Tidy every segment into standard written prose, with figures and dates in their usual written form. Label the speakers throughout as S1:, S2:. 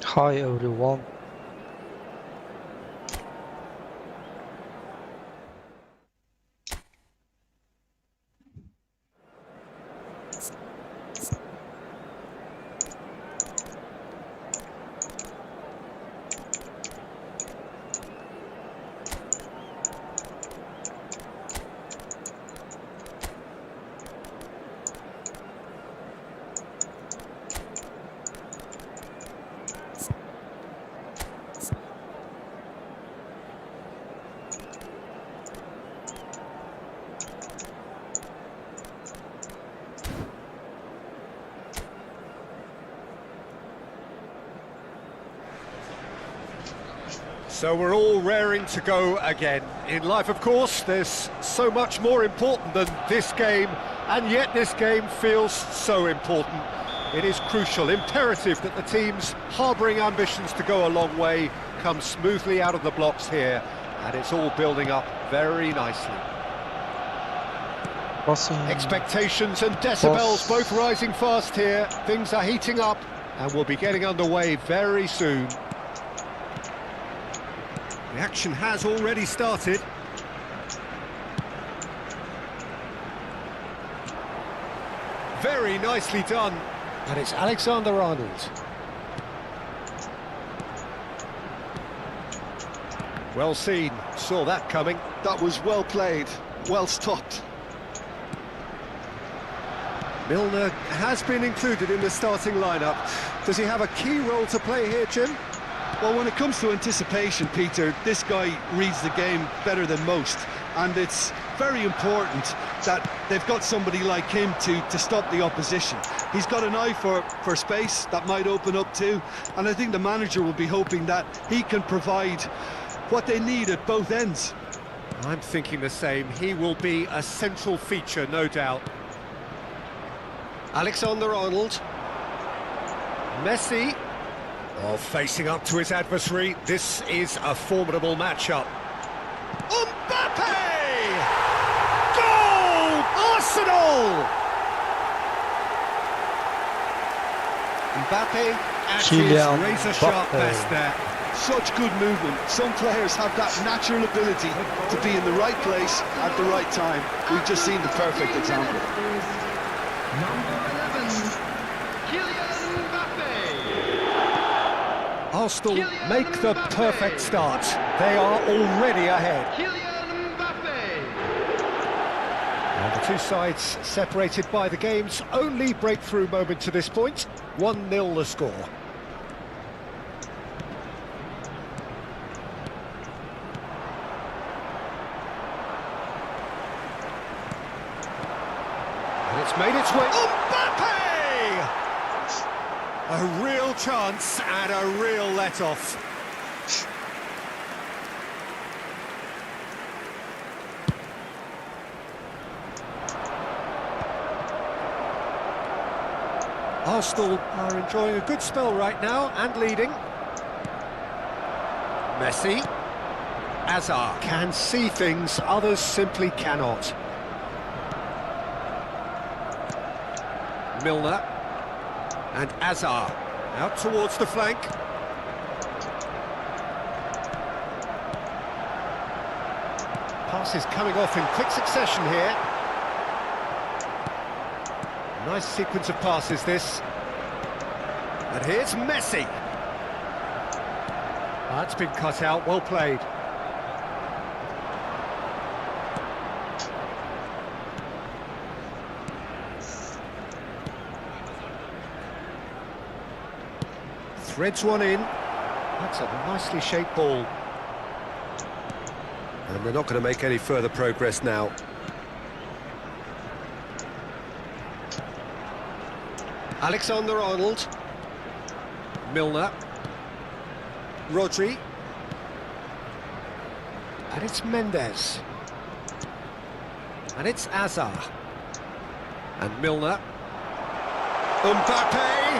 S1: Hi everyone.
S2: So we're all raring to go again. In life, of course, there's so much more important than this game, and yet this game feels so important. It is crucial, imperative that the teams harbouring ambitions to go a long way come smoothly out of the blocks here, and it's all building up very nicely. Expectations and decibels both rising fast here. Things are heating up, and we'll be getting underway very soon. The action has already started. Very nicely done. And it's Alexander-Arnold. Well seen, saw that coming.
S3: That was well played, well stopped.
S2: Milner has been included in the starting lineup. Does he have a key role to play here, Jim?
S3: Well, when it comes to anticipation, Peter, this guy reads the game better than most, and it's very important that they've got somebody like him to stop the opposition. He's got an eye for space that might open up too, and I think the manager will be hoping that he can provide what they need at both ends.
S2: I'm thinking the same. He will be a central feature, no doubt. Alexander-Arnold. Messi. Oh, facing up to his adversary. This is a formidable matchup. Mbappe! Goal! Arsenal! Mbappe at his razor-sharp best there.
S3: Such good movement. Some players have that natural ability to be in the right place at the right time. We've just seen the perfect example.
S2: Arsenal make the perfect start. They are already ahead. And the two sides separated by the game's only breakthrough moment to this point. 1-0 the score. And it's made its way. Mbappe! A real chance and a real let-off. Arsenal are enjoying a good spell right now and leading. Messi. Hazard can see things others simply cannot. Milner and Hazard out towards the flank. Passes coming off in quick succession here. Nice sequence of passes this. And here's Messi. That's been cut out, well played. Threads one in. That's a nicely shaped ball. And they're not going to make any further progress now. Alexander-Arnold. Milner. Rodri. And it's Mendes. And it's Hazard. And Milner. Mbappe!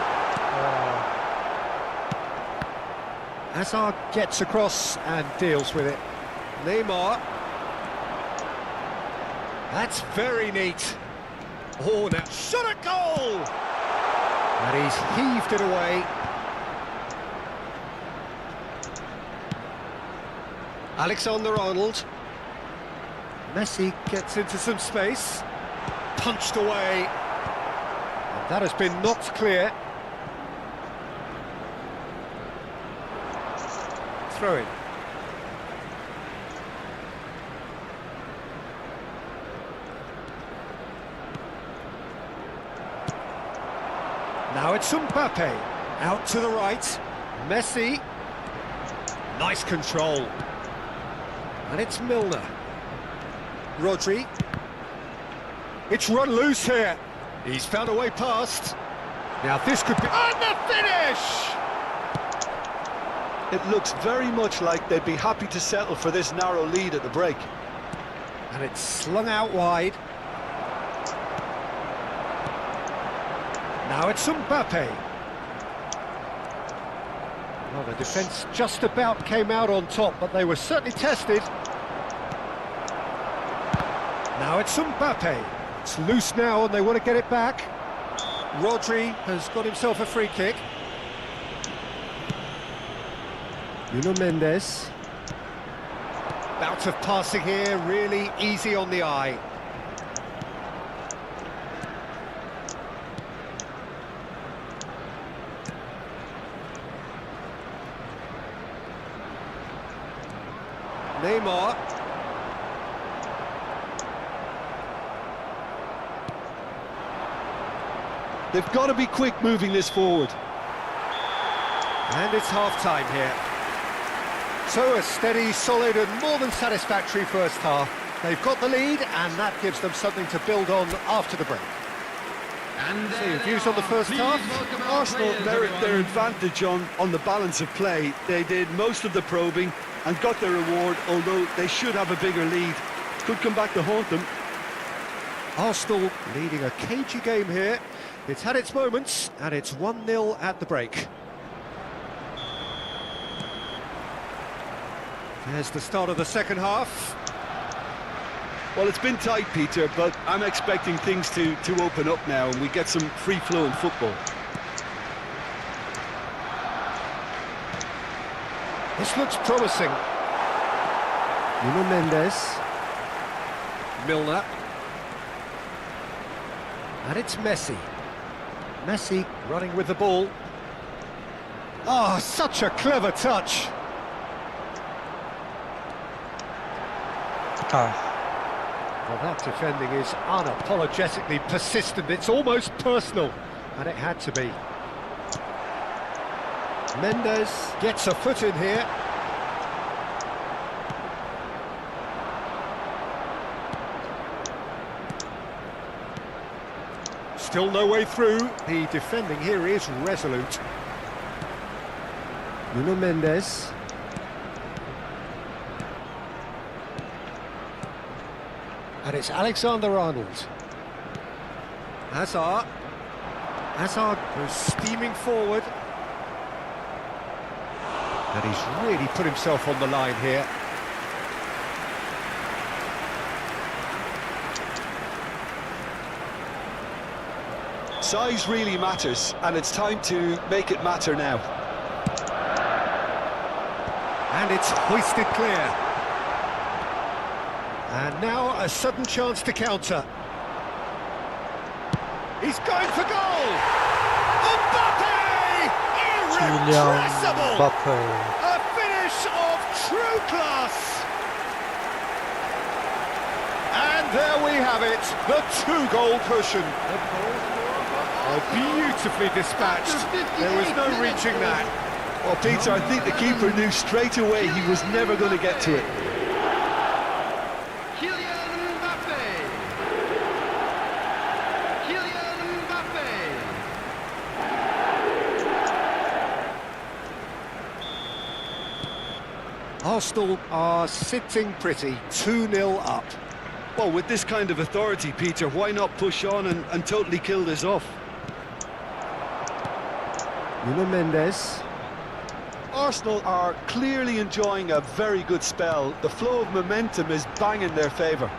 S2: Hazard gets across and deals with it. Neymar. That's very neat. Oh, now shot a goal! And he's heaved it away. Alexander-Arnold. Messi gets into some space. Punched away. And that has been knocked clear. Throw in. Now it's Mbappe, out to the right, Messi, nice control, and it's Milner, Rodri, it's run loose here, he's found a way past, now this could be, and the finish!
S3: It looks very much like they'd be happy to settle for this narrow lead at the break.
S2: And it's slung out wide. Now it's Mbappe. Well, the defence just about came out on top, but they were certainly tested. Now it's Mbappe. It's loose now and they want to get it back. Rodri has got himself a free kick. Mendes. Bout of passing here, really easy on the eye. Neymar.
S3: They've got to be quick moving this forward.
S2: And it's half-time here. So a steady, solid and more than satisfactory first half. They've got the lead and that gives them something to build on after the break. And so your views on the first half?
S3: Arsenal merit their advantage on the balance of play. They did most of the probing and got their reward, although they should have a bigger lead. Could come back to haunt them.
S2: Arsenal leading a cagey game here. It's had its moments and it's 1-0 at the break. There's the start of the second half.
S3: Well, it's been tight, Peter, but I'm expecting things to open up now and we get some free-flowing football.
S2: This looks promising. Mendes. Milner. And it's Messi. Messi running with the ball. Oh, such a clever touch. Well, that defending is unapologetically persistent. It's almost personal, and it had to be. Mendes gets a foot in here. Still no way through. The defending here is resolute. Mendes. And it's Alexander-Arnold. Hazard. Hazard goes steaming forward. And he's really put himself on the line here.
S3: size really matters, and it's time to make it matter now.
S2: And it's hoisted clear. And now a sudden chance to counter. He's going for goal! Mbappe! Irrepressible!
S1: Mbappe.
S2: A finish of true class! And there we have it, the two-goal cushion. Oh, beautifully dispatched. There was no reaching that.
S3: Well, Peter, I think the keeper knew straight away he was never going to get to it.
S2: Arsenal are sitting pretty, 2-0 up.
S3: Well, with this kind of authority, Peter, why not push on and totally kill this off?
S2: Nuno Mendes.
S3: Arsenal are clearly enjoying a very good spell. The flow of momentum is bang in their favour.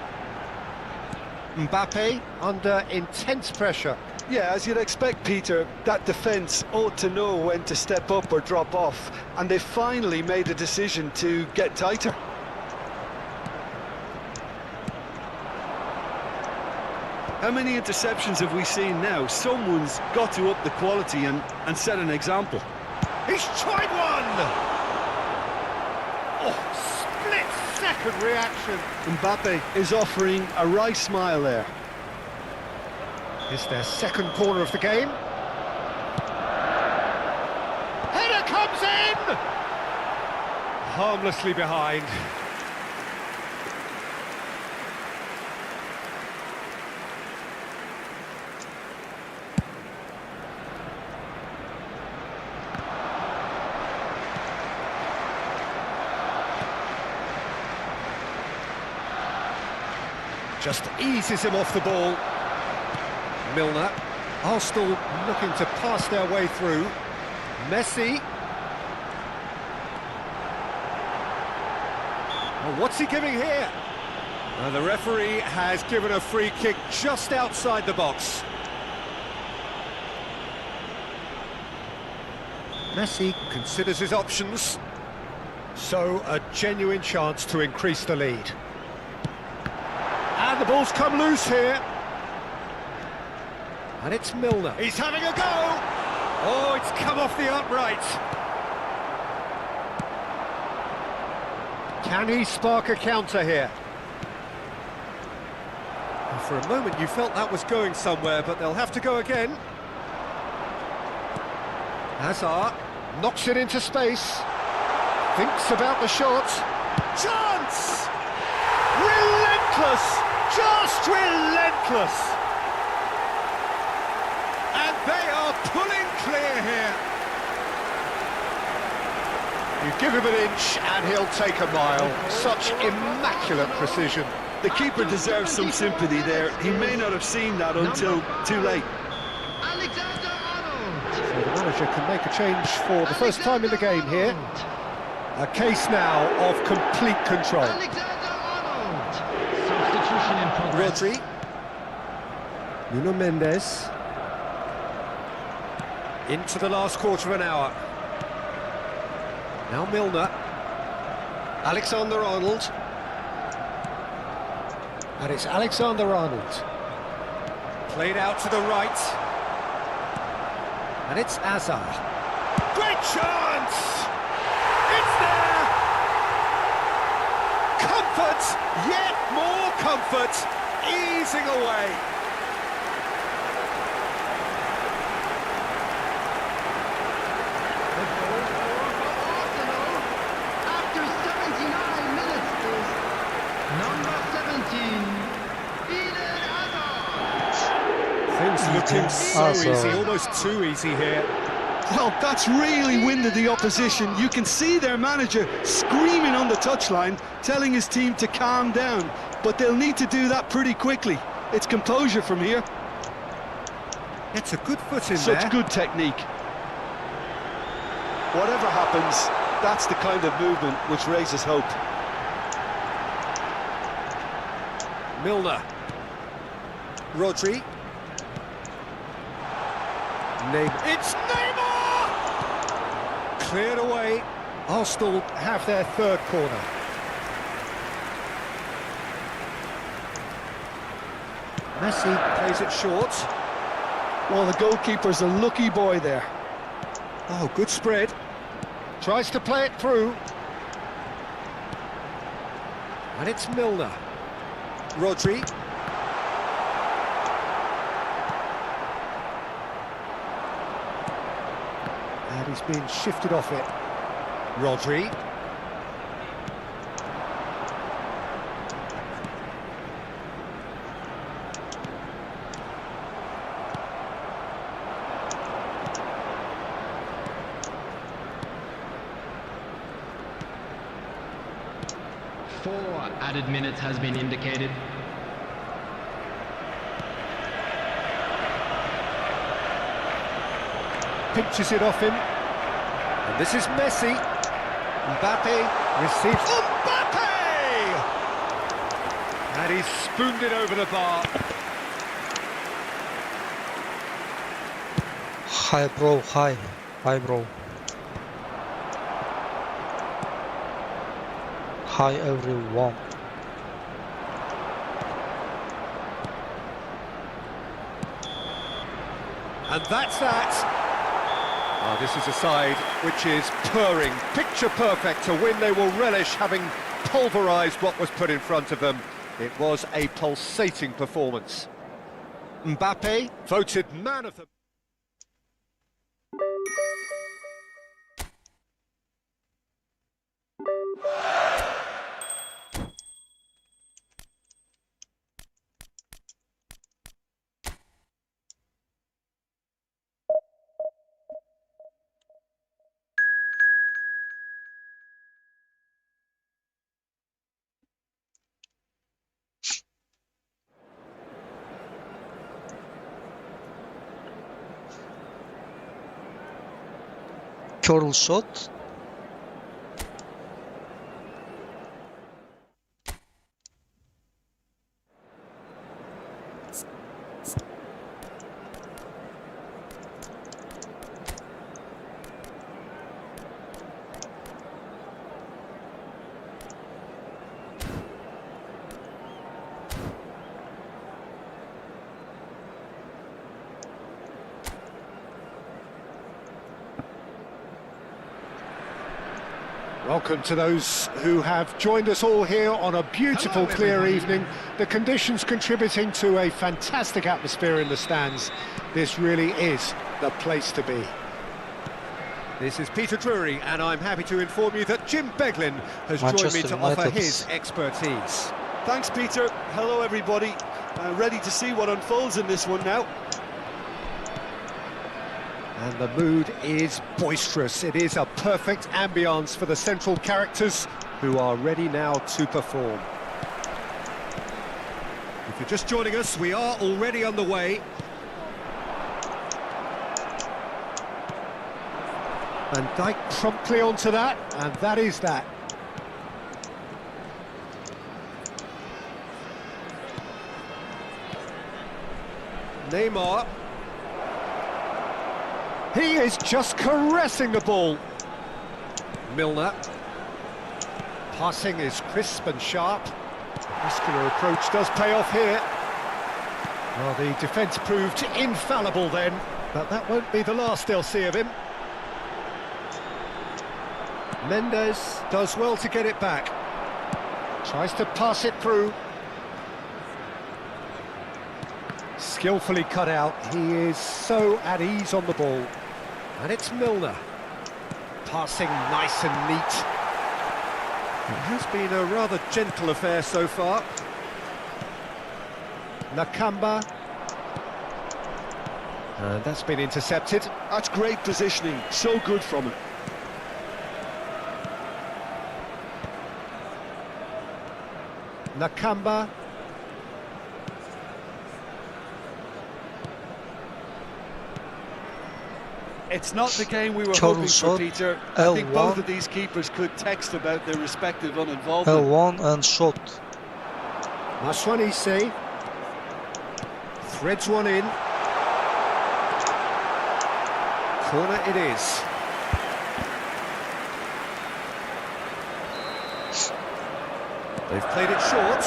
S2: Mbappe under intense pressure.
S3: Yeah, as you'd expect, Peter, that defence ought to know when to step up or drop off, and they finally made a decision to get tighter. How many interceptions have we seen now? Someone's got to up the quality and set an example.
S2: He's tried one! Oh, split-second reaction.
S3: Mbappe is offering a wry smile there.
S2: It's their second corner of the game. Header comes in! Harmlessly behind. Just eases him off the ball. Milner. Arsenal looking to pass their way through. Messi. Well, what's he giving here? The referee has given a free kick just outside the box. Messi considers his options. So, a genuine chance to increase the lead. And the ball's come loose here. And it's Milner. He's having a go! Oh, it's come off the upright. Can he spark a counter here? And for a moment you felt that was going somewhere, but they'll have to go again. Hazard knocks it into space. Thinks about the shot. Chance! Relentless! Just relentless! And they are pulling clear here. You give him an inch and he'll take a mile. Such immaculate precision.
S3: The keeper deserves some sympathy there. He may not have seen that until too late.
S2: So the manager can make a change for the first time in the game here. A case now of complete control. Rodri. Nuno Mendes. Into the last quarter of an hour. Now Milner. Alexander-Arnold. And it's Alexander-Arnold. Played out to the right. And it's Hazard. Great chance! It's there! Comfort! Yet more comfort! Easing away.
S4: After 79 minutes is number 17, Eden Hazard.
S2: Things looking so easy, almost too easy here.
S3: Well, that's really winded the opposition. You can see their manager screaming on the touchline, telling his team to calm down. But they'll need to do that pretty quickly. It's composure from here.
S2: It's a good foot in there.
S3: Such good technique. Whatever happens, that's the kind of movement which raises hope.
S2: Milner. Rodri. Neymar. It's Neymar! Cleared away. Arsenal have their third corner. Messi plays it short.
S3: Well, the goalkeeper's a lucky boy there.
S2: Oh, good spread. Tries to play it through. And it's Milner. Rodri. And he's been shifted off it. Rodri.
S5: Four added minutes has been indicated.
S2: Pinches it off him. And this is Messi. Mbappe receives... Mbappe! And he's spooned it over the bar.
S1: Hi, bro. Hi. Hi, bro. Hi, everyone.
S2: And that's that. Oh, this is a side which is purring, picture perfect, a win they will relish, having pulverised what was put in front of them. It was a pulsating performance. Mbappe voted man of the...
S1: Curl shot.
S2: Welcome to those who have joined us all here on a beautiful, clear evening. The conditions contributing to a fantastic atmosphere in the stands. This really is the place to be. This is Peter Drury, and I'm happy to inform you that Jim Beglin has joined me
S1: Manchester
S2: to offer
S1: United.
S2: his expertise.
S3: Thanks, Peter. Hello, everybody. Ready to see what unfolds in this one now.
S2: And the mood is boisterous. It is a perfect ambience for the central characters who are ready now to perform. If you're just joining us, we are already underway. Van Dijk promptly onto that, and that is that. Neymar. He is just caressing the ball. Milner. Passing is crisp and sharp. Muscular approach does pay off here. Well, the defence proved infallible then, but that won't be the last they'll see of him. Mendes does well to get it back. Tries to pass it through. Skillfully cut out. He is so at ease on the ball. And it's Milner. Passing nice and neat. It has been a rather gentle affair so far. Nakamba. And that's been intercepted.
S3: That's great positioning. So good from him.
S2: Nakamba.
S3: It's not the game we were
S1: Total
S3: hoping for,
S1: shot,
S3: Peter. I think both
S1: L1.
S3: of these keepers could text about their respective uninvolvement.
S1: L1 and shot.
S2: Maswanise threads one in. Corner it is. They've played it short.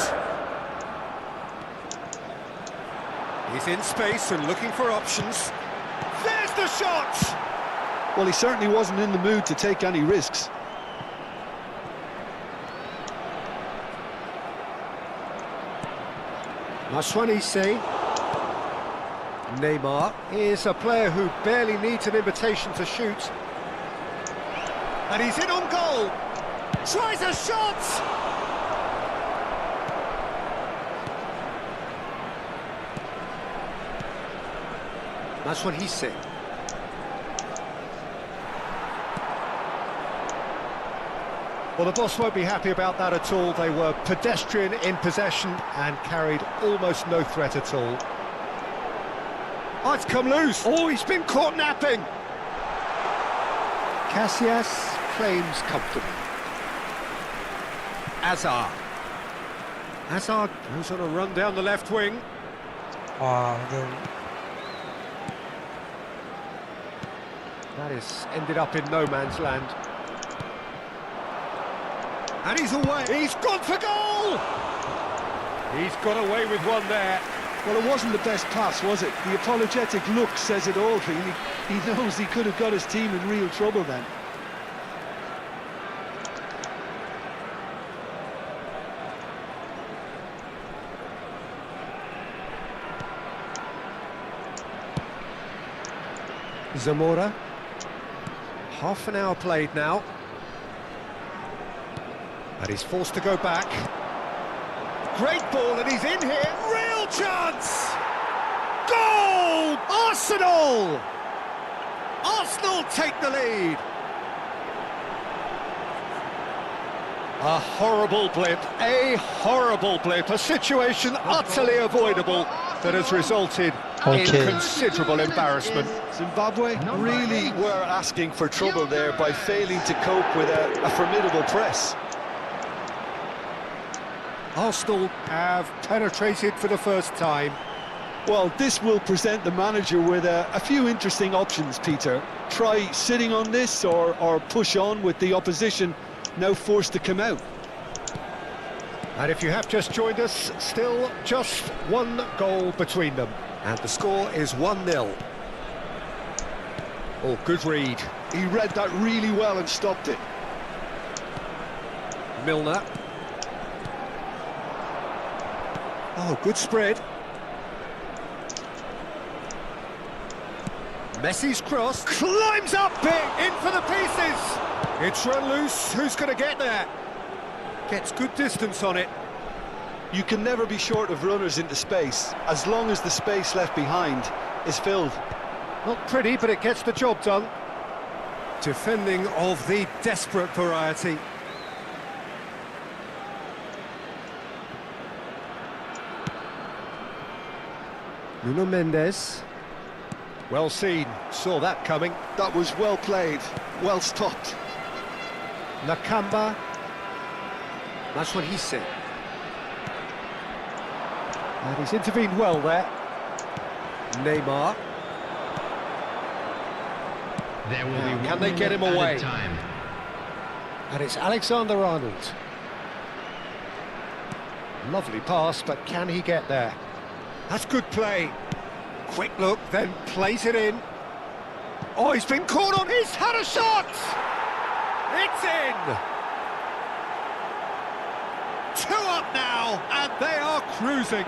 S2: He's in space and looking for options. There's the shot!
S3: Well, he certainly wasn't in the mood to take any risks.
S2: Maswanise. Neymar is a player who barely needs an invitation to shoot. And he's in on goal. Tries a shot! Maswanise. Well, the boss won't be happy about that at all. They were pedestrian in possession and carried almost no threat at all. Oh, it's come loose. Oh, he's been caught napping. Casillas claims comfortably. Hazard. Hazard goes on a run down the left wing. That is ended up in no man's land. And he's away. He's gone for goal! He's got away with one there.
S3: Well, it wasn't the best pass, was it? The apologetic look says it all, really. He knows he could have got his team in real trouble then.
S2: Zamora. Half an hour played now. And he's forced to go back. Great ball, and he's in here. Real chance! Goal! Arsenal! Arsenal take the lead. A horrible blip, a situation utterly avoidable that has resulted in considerable embarrassment.
S3: Zimbabwe really were asking for trouble there by failing to cope with a formidable press.
S2: Arsenal have penetrated for the first time.
S3: Well, this will present the manager with a few interesting options, Peter. Try sitting on this or push on with the opposition now forced to come out.
S2: And if you have just joined us, still just one goal between them. And the score is 1-0. Oh, good read.
S3: He read that really well and stopped it.
S2: Milner. Oh, good spread. Messi's cross. Climbs up big, in for the pieces. It's run loose. Who's going to get there? Gets good distance on it.
S3: You can never be short of runners into space, as long as the space left behind is filled.
S2: Not pretty, but it gets the job done. Defending of the desperate variety. Nuno Mendes. Well seen, saw that coming.
S3: That was well played, well stopped.
S2: Nakamba. That's what he said. And he's intervened well there. Neymar.
S5: There will be
S2: Can
S5: one
S2: they get him
S5: minute
S2: away?
S5: added time.
S2: And it's Alexander-Arnold. Lovely pass, but can he get there? That's good play. Quick look, then plays it in. Oh, he's been caught on. He's had a shot! It's in! 2 up now, and they are cruising.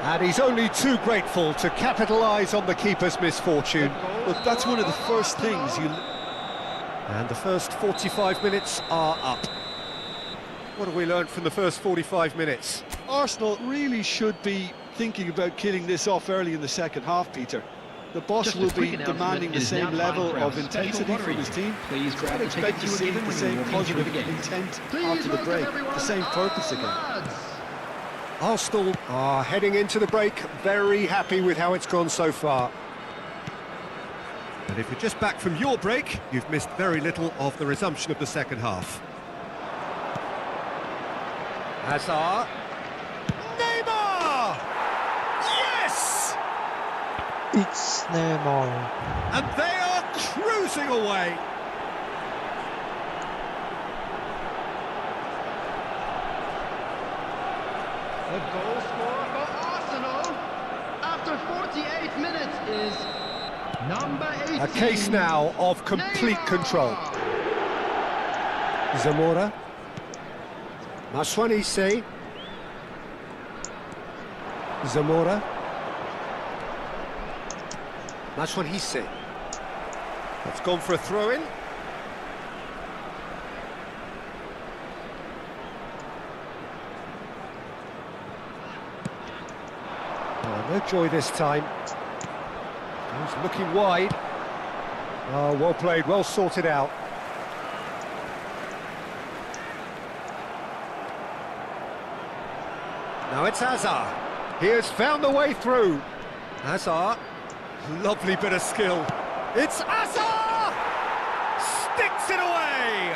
S2: And he's only too grateful to capitalise on the keeper's misfortune.
S3: Look, that's one of the first things you...
S2: And the first 45 minutes are up. What have we learned from the first 45 minutes?
S3: Arsenal really should be thinking about killing this off early in the second half, Peter. The boss
S5: Just a
S3: will
S5: quick
S3: be
S5: announcement,
S3: demanding
S5: it
S3: the
S5: is now
S3: same
S5: time
S3: level
S5: for our
S3: of
S5: special
S3: intensity from
S5: lottery.
S3: his team.
S5: Please grab
S3: I'd
S5: the
S3: expect
S5: tickets
S3: to
S5: you were
S3: see
S5: given
S3: the
S5: when
S3: same
S5: you walked into
S3: positive
S5: the game.
S3: intent
S4: Please
S3: after the
S4: welcome
S3: break,
S4: everyone
S3: the same purpose again.
S4: lads.
S2: Arsenal are heading into the break very happy with how it's gone so far. And if you're just back from your break, you've missed very little of the resumption of the second half. Hazard. Neymar! Yes!
S1: It's Neymar.
S2: And they are cruising away.
S4: The goal scorer for Arsenal after 48 minutes is number 18.
S2: A case now of complete
S4: Neymar.
S2: control. Zamora. Maswanise. Zamora. Maswanise. That's gone for a throw-in. Oh, no joy this time. He's looking wide. Oh, well played, well sorted out. Now it's Hazard. He has found the way through. Hazard, lovely bit of skill. It's Hazard! Sticks it away!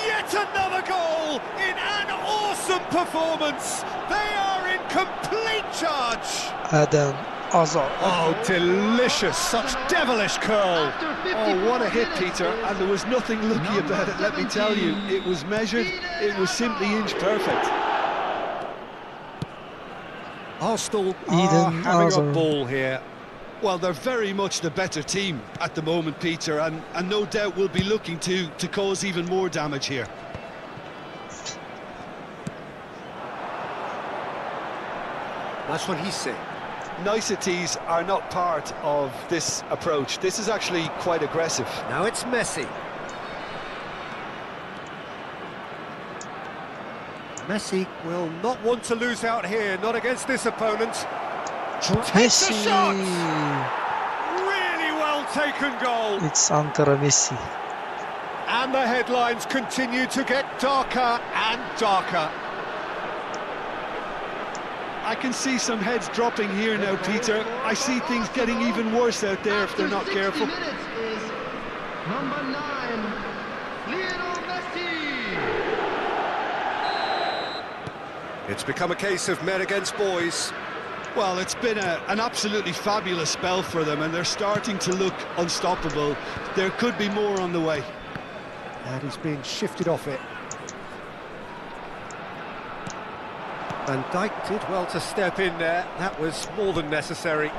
S2: Yet another goal in an awesome performance. They are in complete charge.
S1: Eden Hazard.
S2: Oh, delicious, such devilish curl.
S3: Oh, what a hit, Peter, and there was nothing lucky about it, let me tell you. It was measured, it was simply inch perfect.
S2: Arsenal are
S1: Eden
S2: having
S1: Hazard.
S2: a ball here.
S3: Well, they're very much the better team at the moment, Peter, and no doubt will be looking to cause even more damage here.
S2: That's what he said.
S3: Niceties are not part of this approach. This is actually quite aggressive.
S2: Now it's Messi. Messi will not want to lose out here, not against this opponent. Takes the
S1: Messi.
S2: shot! Really well taken goal.
S1: It's Ankara Messi.
S2: And the headlines continue to get darker and darker.
S3: I can see some heads dropping here now, Peter. I see things getting even worse out there if they're not
S4: After 60
S3: careful.
S4: minutes is number 9, Lionel Messi.
S2: It's become a case of men against boys.
S3: Well, it's been an absolutely fabulous spell for them, and they're starting to look unstoppable. There could be more on the way.
S2: And he's being shifted off it. Van Dijk did well to step in there. That was more than necessary.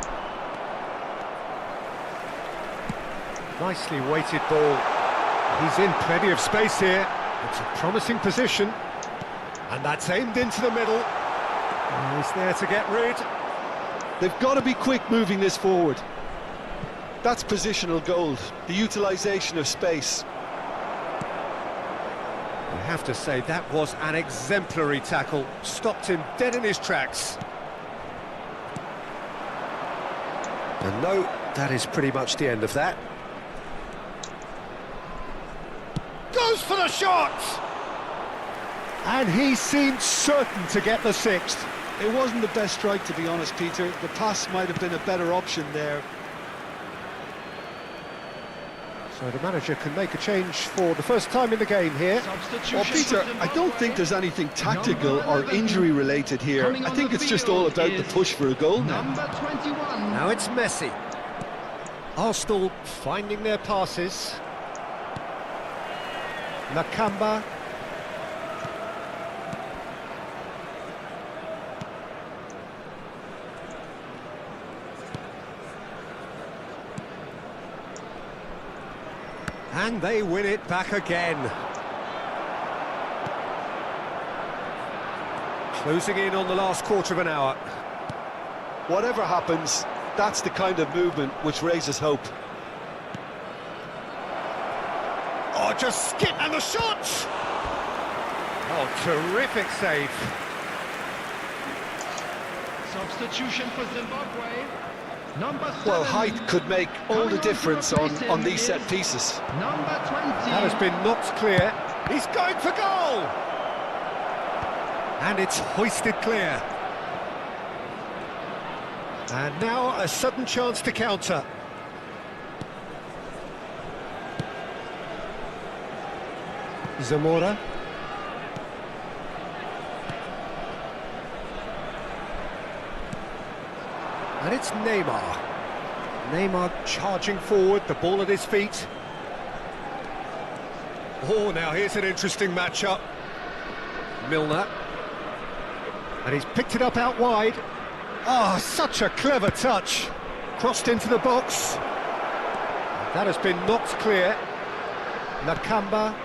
S2: Nicely weighted ball. He's in plenty of space here. It's a promising position. And that's aimed into the middle. And he's there to get rid.
S3: They've got to be quick moving this forward. That's positional gold, the utilisation of space.
S2: I have to say, that was an exemplary tackle. Stopped him dead in his tracks. And no, that is pretty much the end of that. Goes for the shot! And he seemed certain to get the sixth.
S3: It wasn't the best strike, to be honest, Peter. The pass might have been a better option there.
S2: So the manager can make a change for the first time in the game here.
S3: Well, Peter, I don't think there's anything tactical or injury-related here. I think it's just all about the push for a goal now.
S4: Number 21.
S2: Now it's Messi. Arsenal finding their passes. Nakamba. And they win it back again. Closing in on the last quarter of an hour.
S3: Whatever happens, that's the kind of movement which raises hope.
S2: Oh, just skip and the shot! Oh, terrific save.
S5: Substitution for Zimbabwe.
S4: Number 7.
S3: Well, height could make all the difference on these set pieces.
S4: Number 20.
S2: That has been knocked clear. He's going for goal! And it's hoisted clear. And now a sudden chance to counter. Zamora. And it's Neymar. Neymar charging forward, the ball at his feet. Oh, now here's an interesting matchup. Milner. And he's picked it up out wide. Ah, such a clever touch. Crossed into the box. That has been knocked clear. Nakamba.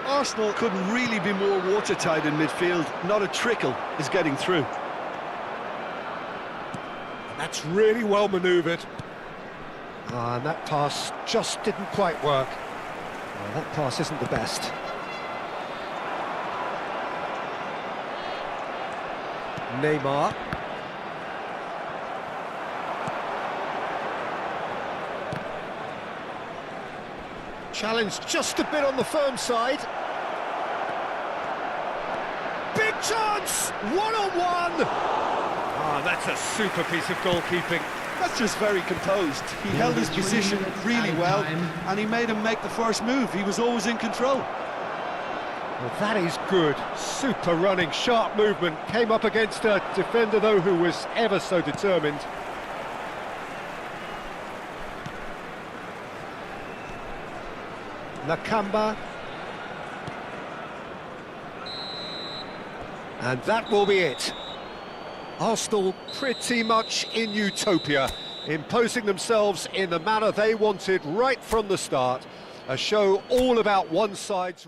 S3: Arsenal couldn't really be more watertight in midfield. Not a trickle is getting through.
S2: That's really well manoeuvred. And that pass just didn't quite work. That pass isn't the best. Neymar. Challenge just a bit on the firm side. Big chance! One-on-one! Ah, that's a super piece of goalkeeping.
S3: That's just very composed. He held his position really well, and he made him make the first move. He was always in control.
S2: Well, that is good. Super running, sharp movement. Came up against a defender, though, who was ever so determined. Nakamba. And that will be it. Arsenal pretty much in utopia, imposing themselves in the manner they wanted right from the start. A show all about one side's...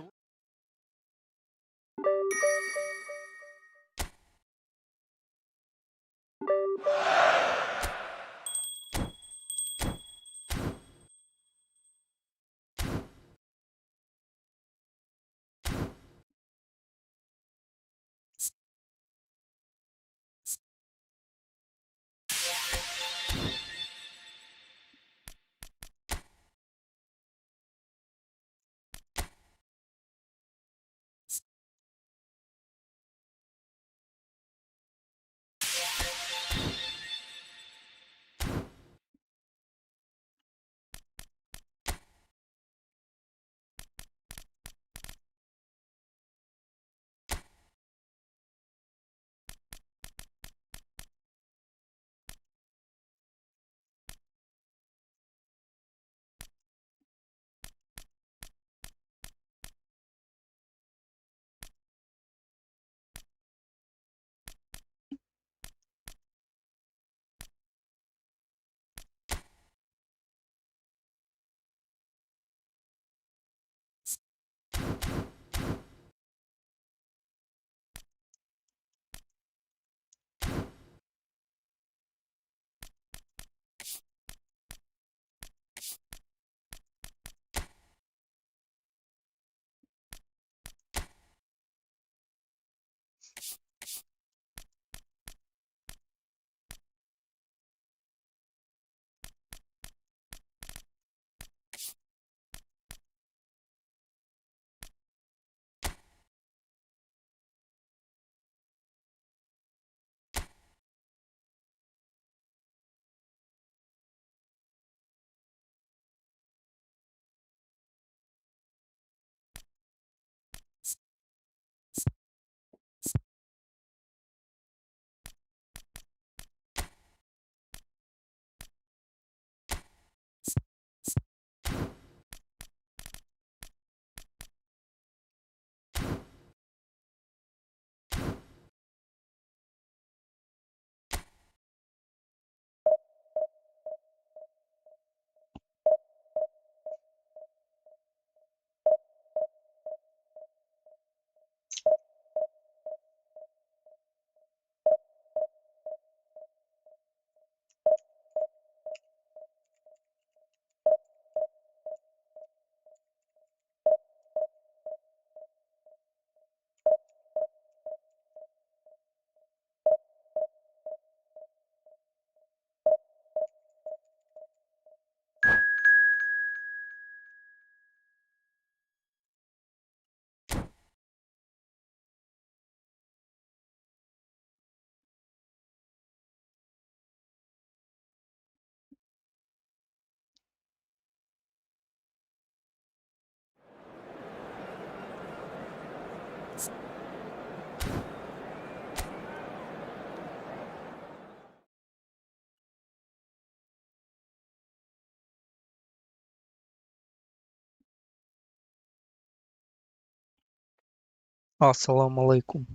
S1: Assalamu alaikum.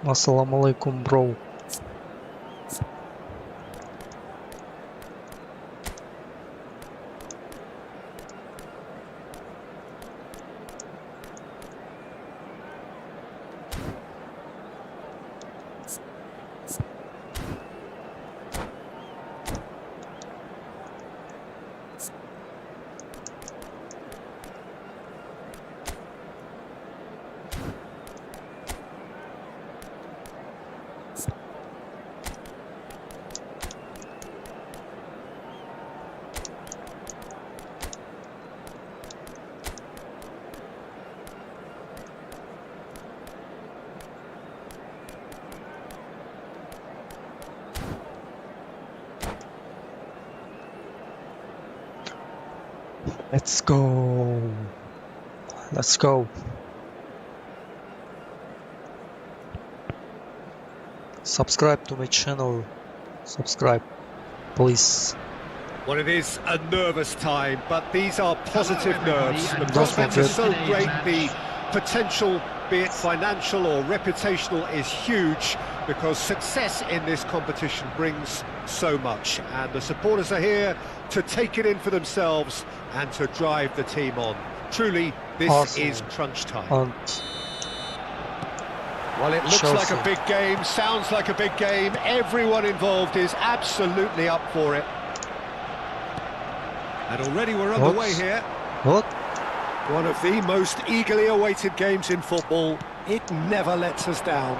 S1: Assalamu alaikum, bro. Let's go. Let's go. Subscribe to my channel. Subscribe, please.
S2: Well, it is a nervous time, but these are positive
S5: Hello,
S2: nerves. The
S5: everybody, and
S2: prospects are so
S5: welcome to
S2: great,
S5: today's
S2: the potential, be it financial or reputational, is huge, because success in this competition brings so much, and the supporters are here to take it in for themselves and to drive the team on. Truly, this
S1: Arsenal
S2: is crunch time.
S1: and
S2: Well, it looks
S1: Chelsea.
S2: like a big game, sounds like a big game. Everyone involved is absolutely up for it. And already we're underway here.
S1: What?
S2: One of the most eagerly awaited games in football. It never lets us down.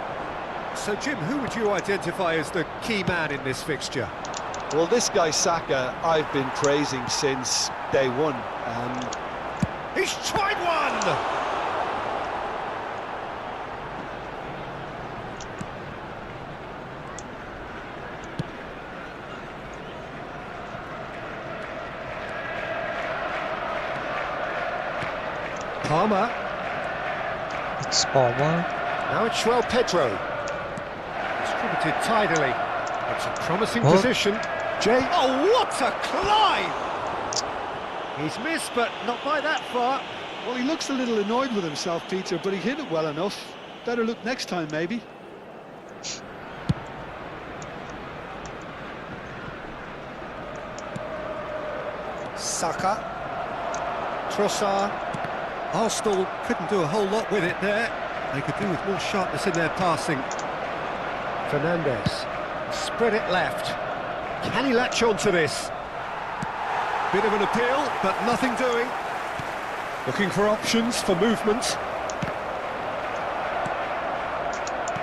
S2: So, Jim, who would you identify as the key man in this fixture?
S3: Well, this guy Saka, I've been praising since day one.
S2: He's tried one! Palmer.
S1: It's Palmer.
S2: Now it's Pedro. Distributed tidily. It's a promising
S1: What?
S2: position. Jay. Oh, what a climb! He's missed, but not by that far.
S3: Well, he looks a little annoyed with himself, Peter, but he hit it well enough. Better look next time, maybe.
S2: Saka. Trossard. Arsenal couldn't do a whole lot with it there. They could do with more sharpness in their passing. Fernandes. Spread it left. Can he latch on to this? Bit of an appeal, but nothing doing. Looking for options for movement.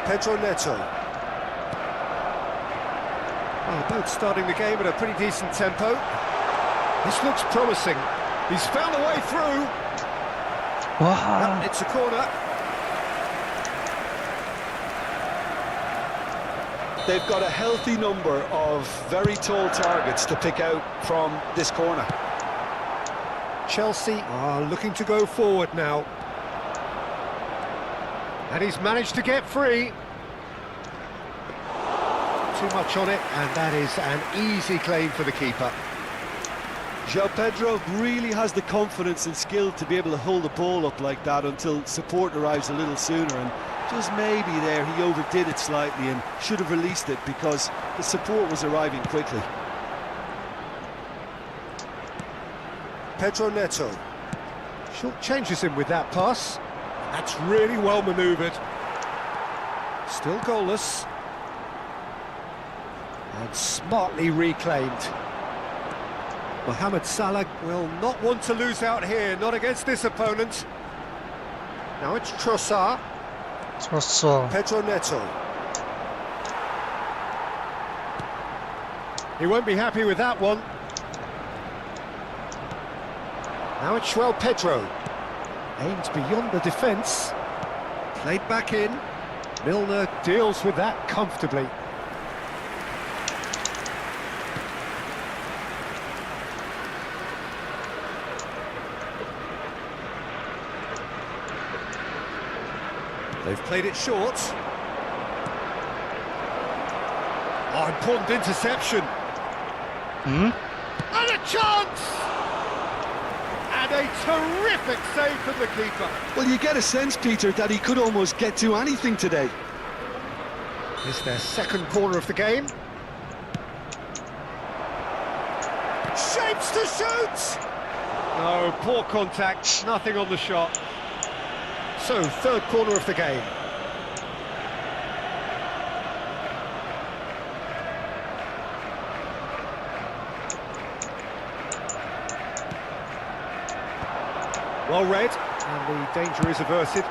S2: Pedro Neto. Well, both starting the game at a pretty decent tempo. This looks promising. He's found a way through.
S1: Wow.
S2: It's a corner.
S3: They've got a healthy number of very tall targets to pick out from this corner.
S2: Chelsea are looking to go forward now. And he's managed to get free. Too much on it, and that is an easy claim for the keeper.
S3: João Pedro really has the confidence and skill to be able to hold the ball up like that until support arrives a little sooner, and just maybe there he overdid it slightly and should have released it because the support was arriving quickly.
S2: Pedro Neto. Short changes him with that pass. That's really well manoeuvred. Still goalless. And smartly reclaimed. Mohamed Salah will not want to lose out here, not against this opponent. Now it's Trossard.
S1: Trossard.
S2: Pedro Neto. He won't be happy with that one. Now it's João Pedro. Aims beyond the defence. Played back in. Milner deals with that comfortably. They've played it short. Oh, important interception.
S1: Hmm?
S2: And a chance! And a terrific save from the keeper.
S3: Well, you get a sense, Peter, that he could almost get to anything today.
S2: It's their second corner of the game. Shapes to shoot! No, poor contact, nothing on the shot. So, third corner of the game. Well read, and the danger is averted.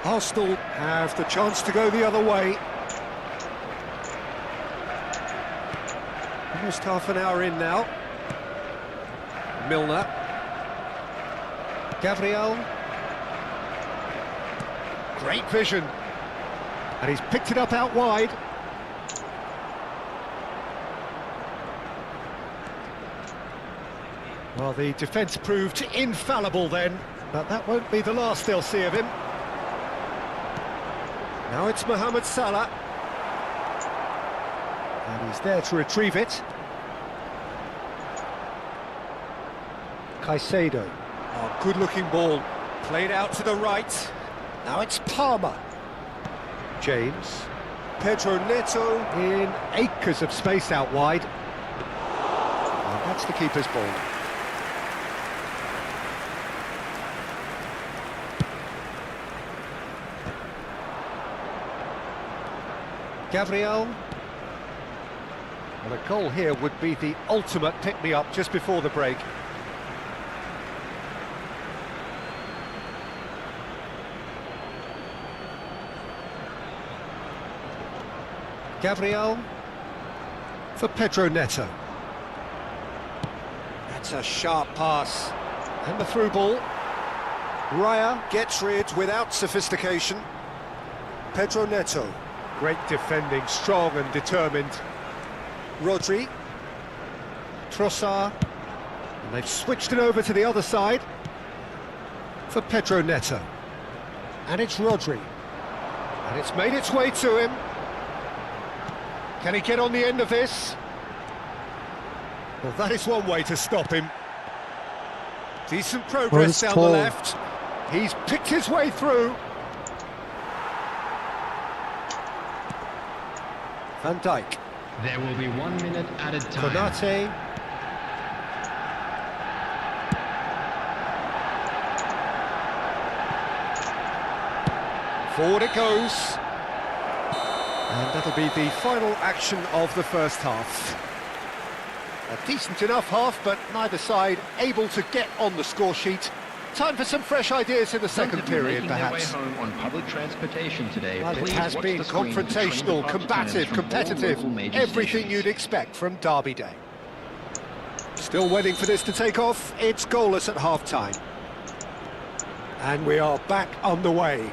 S2: Arsenal have the chance to go the other way. Almost half an hour in now. Milner. Gabriel. Great vision. And he's picked it up out wide. Well, the defence proved infallible then, but that won't be the last they'll see of him. Now it's Mohamed Salah. And he's there to retrieve it. Caicedo. Oh, good-looking ball. Played out to the right. Now it's Palmer. James. Pedro Neto in acres of space out wide. And that's the keeper's ball. Gabriel. Well, a goal here would be the ultimate pick-me-up just before the break. Gabriel for Pedro Neto. That's a sharp pass. And the through ball. Raya gets rid without sophistication. Pedro Neto. Great defending, strong and determined. Rodri. Trossard. And they've switched it over to the other side for Pedro Neto. And it's Rodri. And it's made its way to him. Can he get on the end of this? Well, that is one way to stop him. Decent progress down the left. He's picked his way through. Van Dijk.
S5: There will be 1 minute added time.
S2: Konate. Forward it goes. And that'll be the final action of the first half. A decent enough half, but neither side able to get on the score sheet. Time for some fresh ideas in the second period, perhaps.
S5: Their way home on public transportation today.
S2: Well, it has been confrontational, combative, competitive, everything you'd expect from Derby Day. Still waiting for this to take off. It's goalless at half-time. And we are back on the way.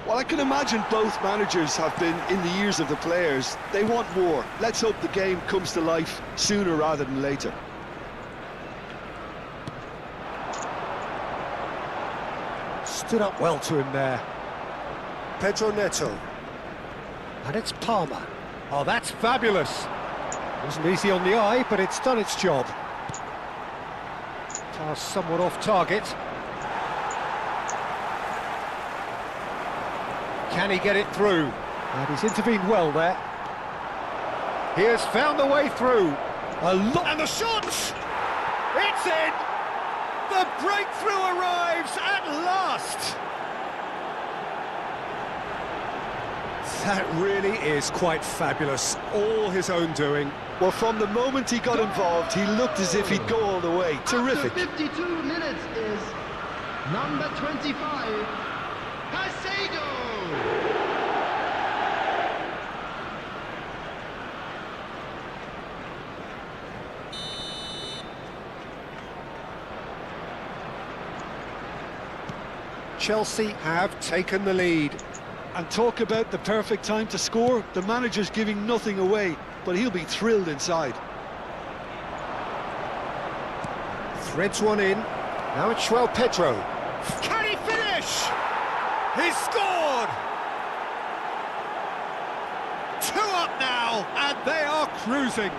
S3: Well, I can imagine both managers have been in the ears of the players. They want more. Let's hope the game comes to life sooner rather than later.
S2: Stood up well to him there. Pedro Neto. And it's Palmer. Oh, that's fabulous. Wasn't easy on the eye, but it's done its job. Pass somewhat off target. Can he get it through? And he's intervened well there. He has found the way through. And the shot! It's in! The breakthrough arrives at last! That really is quite fabulous. All his own doing.
S3: Well, from the moment he got involved, he looked as if he'd go all the way. Terrific.
S4: After 52 minutes is number 25, Caicedo.
S2: Chelsea have taken the lead.
S3: And talk about the perfect time to score. The manager's giving nothing away, but he'll be thrilled inside.
S2: Threads one in. Now it's João Pedro. Can he finish? He's scored! 2 up now, and they are cruising.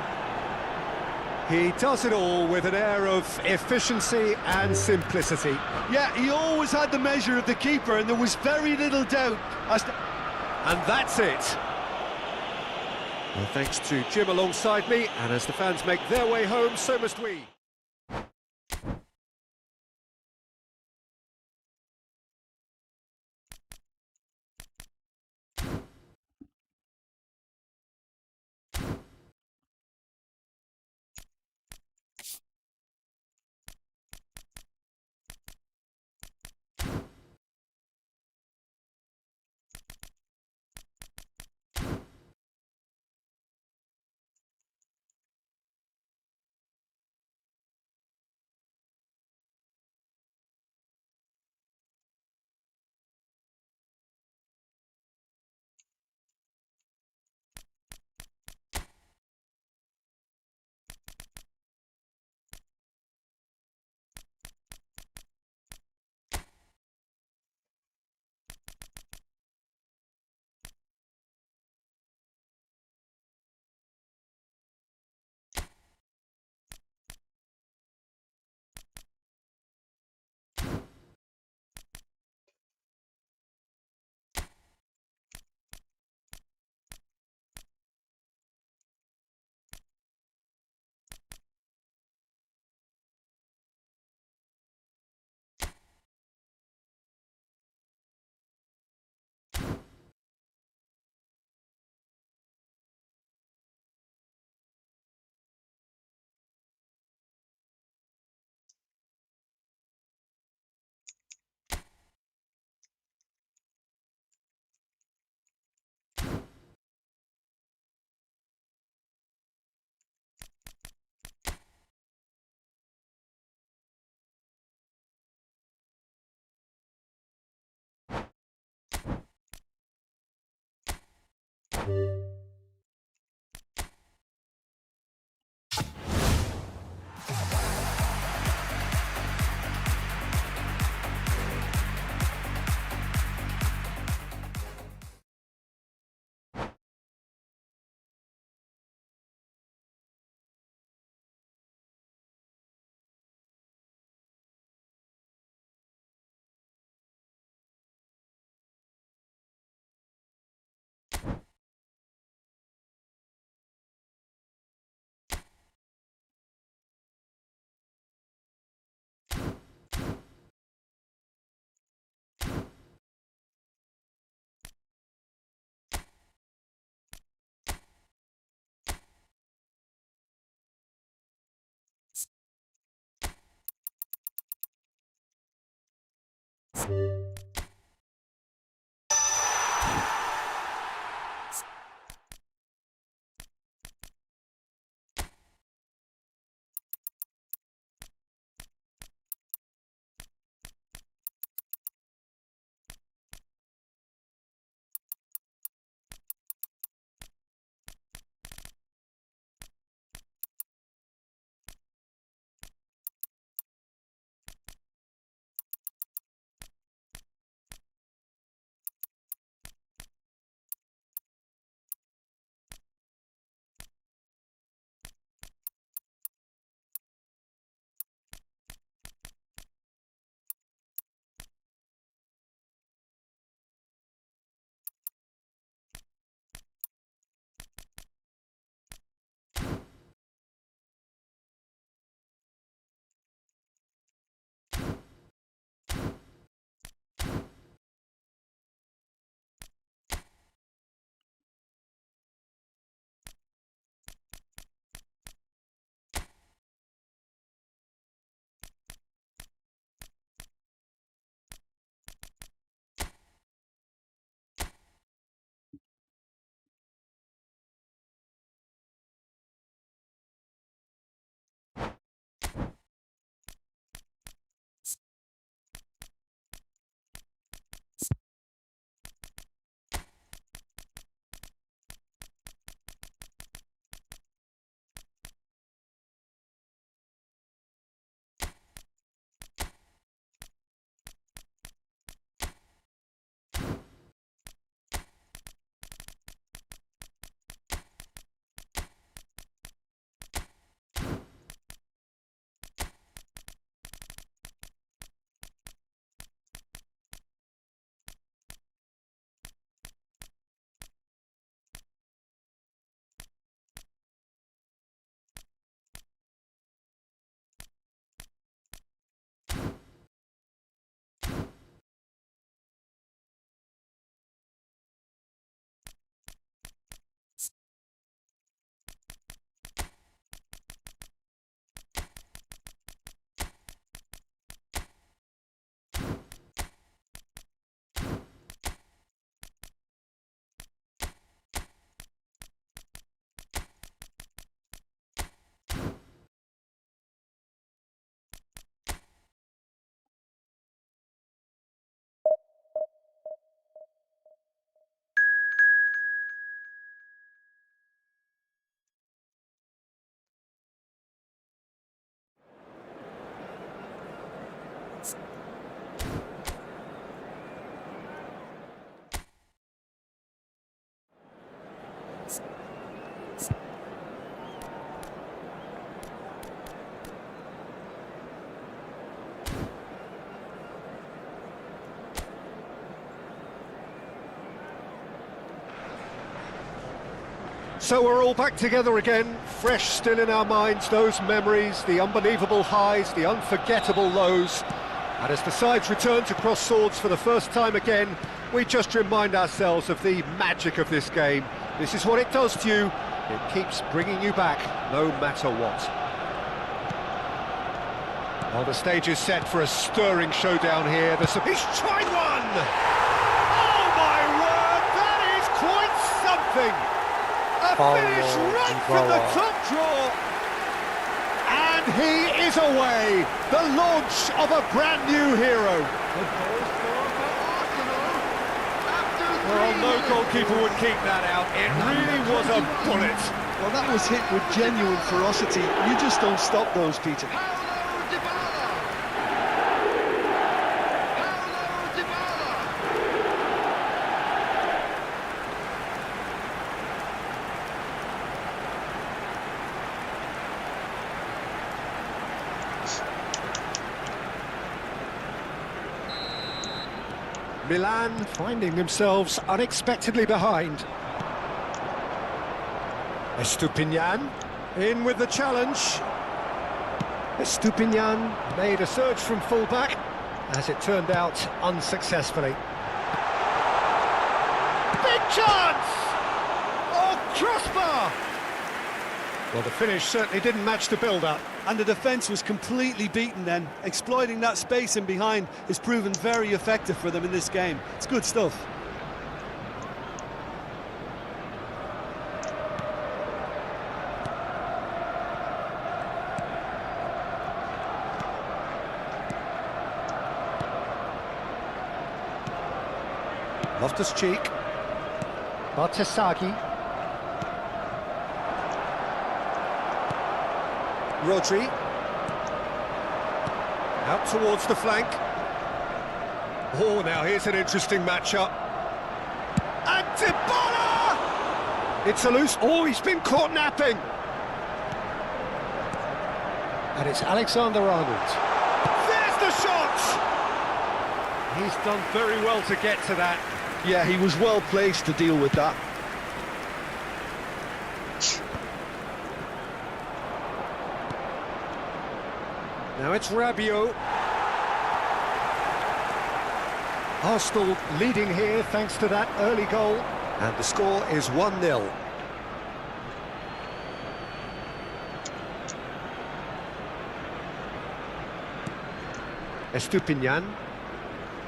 S2: He does it all with an air of efficiency and simplicity.
S3: Yeah, he always had the measure of the keeper, and there was very little doubt as to...
S2: And that's it. Well, thanks to Jim alongside me, and as the fans make their way home, so must we. So we're all back together again, fresh still in our minds, those memories, the unbelievable highs, the unforgettable lows. And as the sides return to cross swords for the first time again, we just remind ourselves of the magic of this game. This is what it does to you. It keeps bringing you back, no matter what. Well, the stage is set for a stirring showdown here. He's tried one! Oh my word, that is quite something! A finish right from the top draw! And he is away! The launch of a brand new hero!
S4: The goal scorer for Arsenal after 3
S2: Well, no
S4: minutes.
S2: goalkeeper would keep that out. It really was a bullet.
S3: Well, that was hit with genuine ferocity. You just don't stop those, Peter.
S4: Paulo Dybala. Paulo Dybala.
S2: Milan finding themselves unexpectedly behind. Estupinian in with the challenge. Estupinian made a surge from fullback, as it turned out unsuccessfully. Big chance! Oh, crossbar! Well, the finish certainly didn't match the build-up.
S3: And the defence was completely beaten then. Exploiting that space in behind has proven very effective for them in this game. It's good stuff.
S2: Loftus-Cheek. Bartesaghi. Rodri. Out towards the flank. Oh, now here's an interesting matchup. And Dybala! It's a loose... Oh, he's been caught napping. And it's Alexander-Arnold. There's the shot! He's done very well to get to that.
S3: Yeah, he was well placed to deal with that.
S2: Now it's Rabiot. Arsenal leading here thanks to that early goal. And the score is 1-0. Estupinian.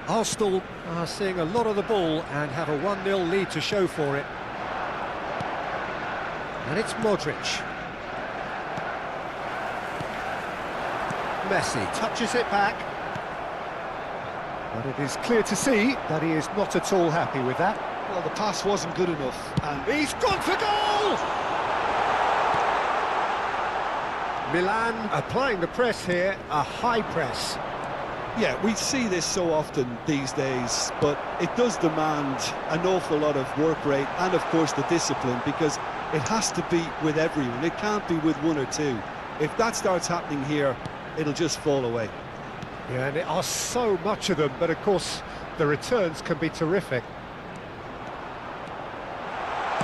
S2: Arsenal are seeing a lot of the ball and have a 1-0 lead to show for it. And it's Modric. Messi touches it back. But it is clear to see that he is not at all happy with that.
S3: Well, the pass wasn't good enough. And
S2: He's gone for goal! Milan applying the press here, a high press.
S3: yeah, we see this so often these days, but it does demand an awful lot of work rate and, of course, the discipline, because it has to be with everyone. It can't be with one or two. If that starts happening here, it'll just fall away.
S2: Yeah, and there are so much of them, but of course the returns can be terrific.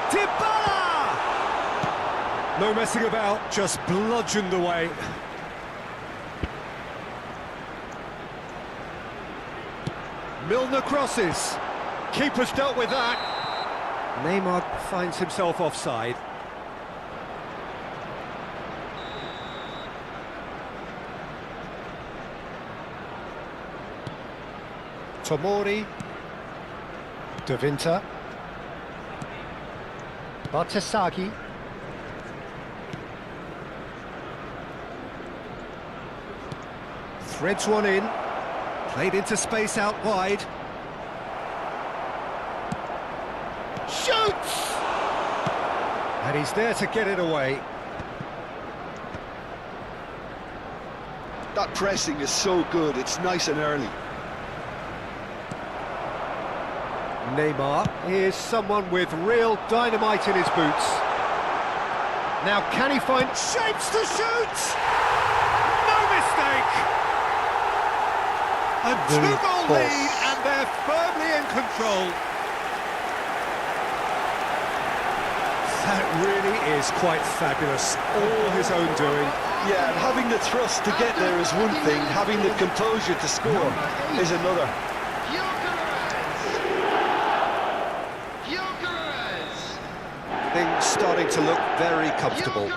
S2: Dybala! No messing about, just bludgeoned away. Milner crosses. Keeper's dealt with that. Neymar finds himself offside. Tomori, De Winter, Bartesaghi, threads one in, played into space out wide, shoots! And he's there to get it away.
S3: That pressing is so good, it's nice and early.
S2: Neymar is someone with real dynamite in his boots. Now can he find shapes to shoot? No mistake! A two-goal lead and they're firmly in control. That really is quite fabulous. All his own doing.
S3: Yeah, and having the thrust to get there is one thing, having the composure to score is another.
S2: Things starting to look very comfortable.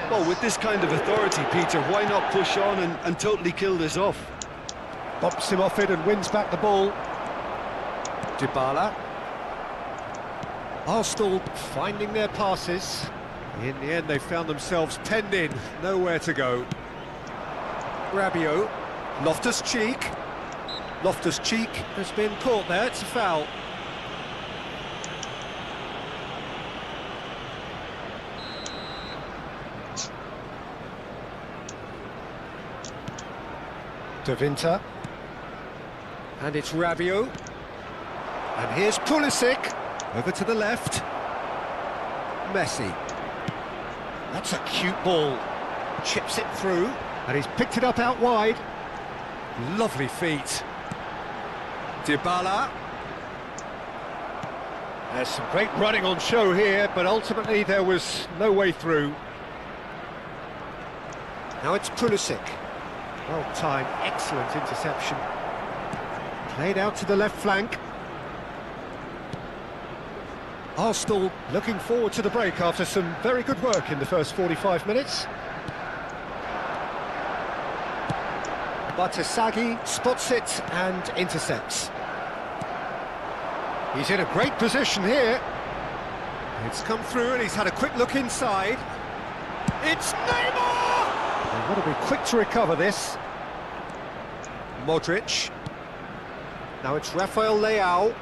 S3: Well, with this kind of authority, Peter, why not push on and totally kill this off?
S2: Bops him off it and wins back the ball. Dybala. Arsenal finding their passes. In the end, they found themselves penned in, nowhere to go. Rabiot, Loftus-Cheek. Loftus-Cheek has been caught there, it's a foul. De Winter. And it's Rabiot. And here's Pulisic. Over to the left. Messi. That's a cute ball. Chips it through. And he's picked it up out wide. Lovely feet. Dybala. There's some great running on show here, but ultimately there was no way through. Now it's Pulisic. Well timed, excellent interception. Played out to the left flank. Arsenal looking forward to the break after some very good work in the first 45 minutes. Batasagi spots it and intercepts. He's in a great position here. It's come through and he's had a quick look inside. It's Neymar! They've got to be quick to recover this. Modric. Now it's Rafael Leao.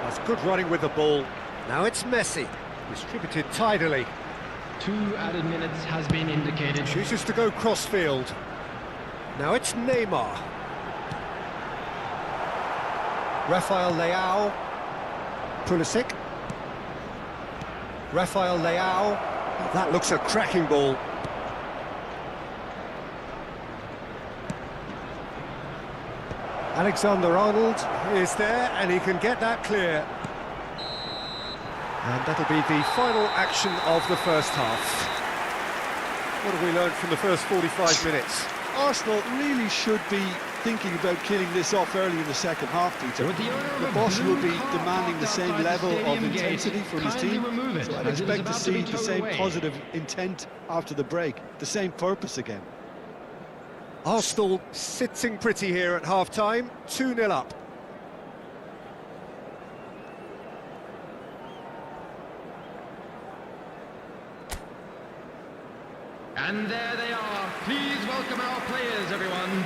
S2: That's good running with the ball. Now it's Messi. Distributed tidily.
S5: 2 added minutes has been indicated.
S2: Chooses to go cross-field. Now it's Neymar. Rafael Leao. Pulisic. Rafael Leao. That looks a cracking ball. Alexander-Arnold is there and he can get that clear. And that'll be the final action of the first half. What have we learned from the first 45 minutes?
S3: Arsenal really should be thinking about killing this off early in the second half, Peter. The boss will be demanding the same level of intensity from his team, so I'd expect to see the same positive intent after the break, the same purpose again.
S2: Arsenal sitting pretty here at half-time, 2-0 up.
S5: And there they are. Please welcome our players, everyone.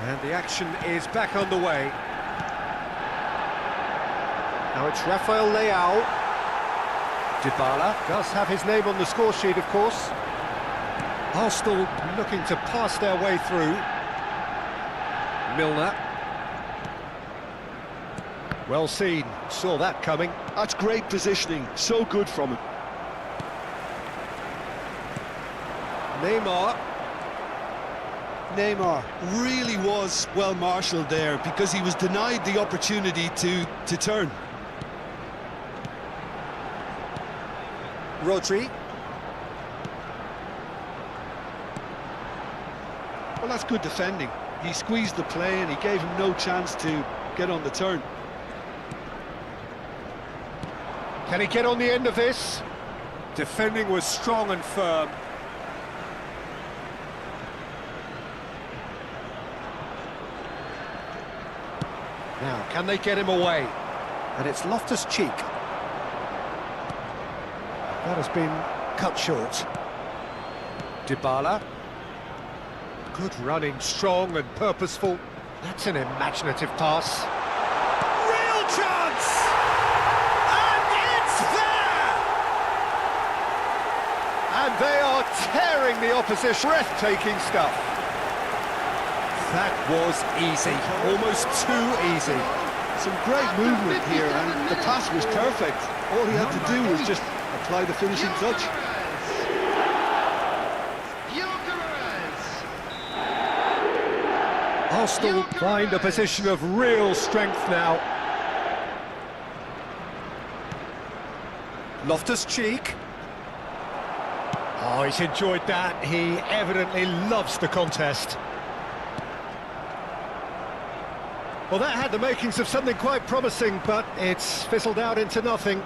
S2: And the action is back on the way. Now it's Rafael Leao. Dybala does have his name on the score sheet, of course. Arsenal looking to pass their way through. Milner. Well seen, saw that coming.
S3: That's great positioning, so good from him.
S2: Neymar.
S3: Neymar really was well marshalled there because he was denied the opportunity to turn.
S2: Rodri.
S3: Well, that's good defending. He squeezed the play and he gave him no chance to get on the turn.
S2: Can he get on the end of this? Defending was strong and firm. Now, can they get him away? And it's Loftus-Cheek. That has been cut short. Dybala. Good running, strong and purposeful. That's an imaginative pass. Real chance! And it's there! And they are tearing the opposition. Breathtaking stuff. That was easy, almost too easy.
S3: Some great movement here, and the pass was perfect. All he had to do was just apply the finishing touch.
S2: Arsenal find a position of real strength now. Loftus-Cheek. Oh, he's enjoyed that. He evidently loves the contest. Well, that had the makings of something quite promising, but it's fizzled out into nothing.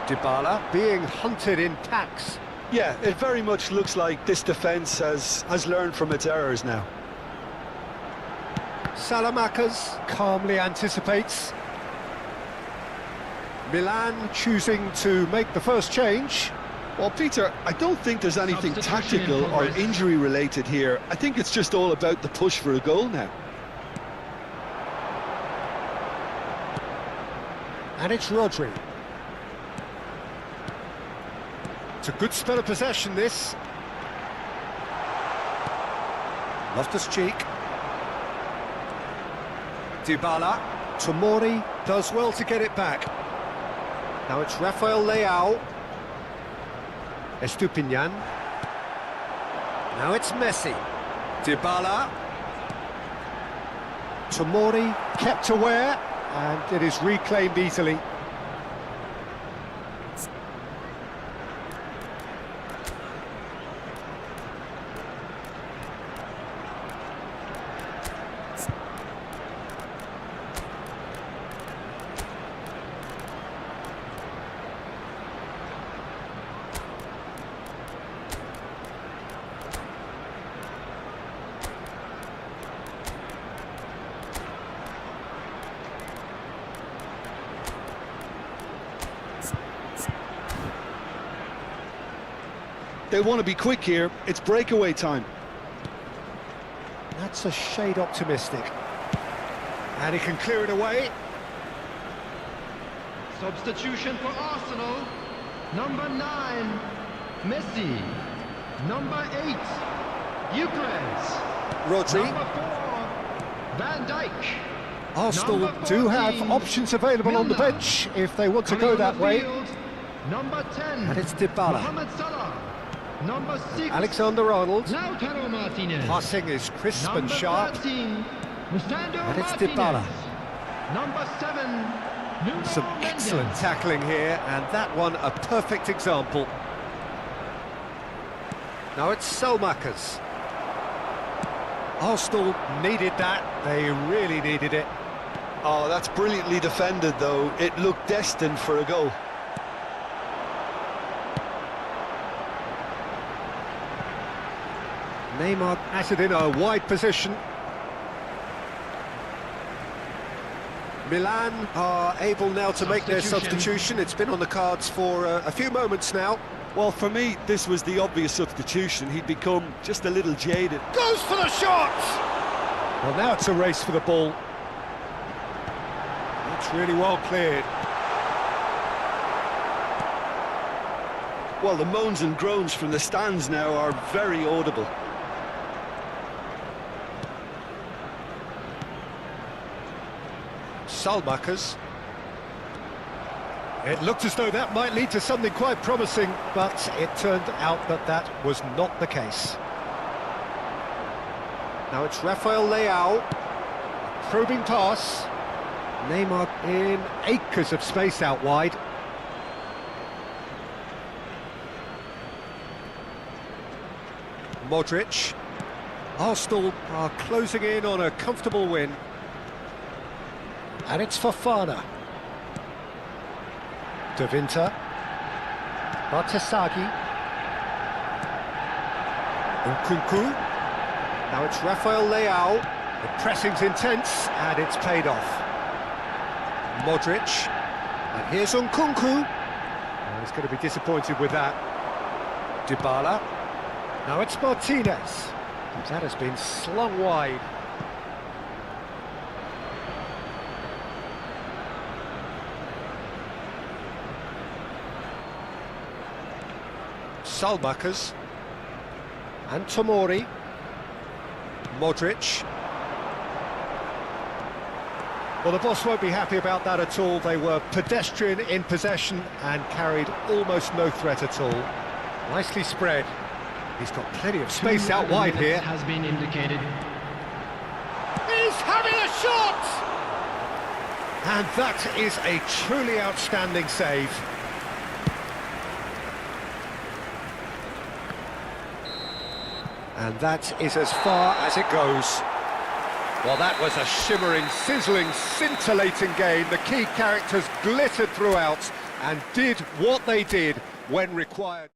S2: Dybala being hunted in packs.
S3: Yeah, it very much looks like this defence has learned from its errors now.
S2: Salamakers calmly anticipates. Milan choosing to make the first change.
S3: Well, Peter, I don't think there's anything tactical or injury-related here. I think it's just all about the push for a goal now.
S2: And it's Rodri. It's a good spell of possession, this. Loftus-Cheek. Dybala. Tomori does well to get it back. Now it's Rafael Leao. Estupinian. Now it's Messi. Dybala. Tomori kept aware, and it is reclaimed easily.
S3: They want to be quick here. It's breakaway time.
S2: That's a shade optimistic. And he can clear it away.
S4: Substitution for Arsenal. Number 9, Messi. Number 8, Gyökeres.
S2: Rodri.
S4: Number 4, Van Dijk.
S2: Arsenal
S4: Number
S2: do have
S4: 14,
S2: options available on the
S4: Milner.
S2: bench if they want to
S4: Coming
S2: go
S4: on
S2: that
S4: the
S2: way.
S4: field, number 10,
S2: And it's Dybala.
S4: Mohamed Salah. Number 6,
S2: Alexander-Arnold.
S4: Lautaro Martinez.
S2: Passing is crisp and
S4: Number
S2: sharp.
S4: 13, Lisandro
S2: And it's
S4: Martinez.
S2: Dybala.
S4: Number 7, Nuno
S2: Some
S4: Mendes.
S2: excellent tackling here, and that one a perfect example. Now it's Selmakers. Arsenal needed that. They really needed it.
S3: Oh, that's brilliantly defended, though. It looked destined for a goal.
S2: Neymar at it in a wide position. Milan are able now to make their substitution. It's been on the cards for a few moments now.
S3: Well, for me, this was the obvious substitution. He'd become just a little jaded.
S2: Goes for the shot! Well, now it's a race for the ball. It's really well cleared.
S3: Well, the moans and groans from the stands now are very audible.
S2: Salmakers. It looked as though that might lead to something quite promising, but it turned out that that was not the case. Now it's Rafael Leao. Probing pass. Neymar in acres of space out wide. Modric. Arsenal are closing in on a comfortable win. And it's Fofana. De Winter. Bartasagi. Nkunku. Now it's Rafael Leao. The pressing's intense, and it's paid off. Modric. And here's Nkunku. Oh, he's going to be disappointed with that. Dybala. Now it's Martinez. That has been slung wide. Salmakers. And Tomori. Modric. Well, the boss won't be happy about that at all. They were pedestrian in possession and carried almost no threat at all. Nicely spread. He's got plenty of space out wide here.
S5: Has been indicated.
S2: He's having a shot! And that is a truly outstanding save. And that is as far as it goes. Well, that was a shimmering, sizzling, scintillating game. The key characters glittered throughout and did what they did when required.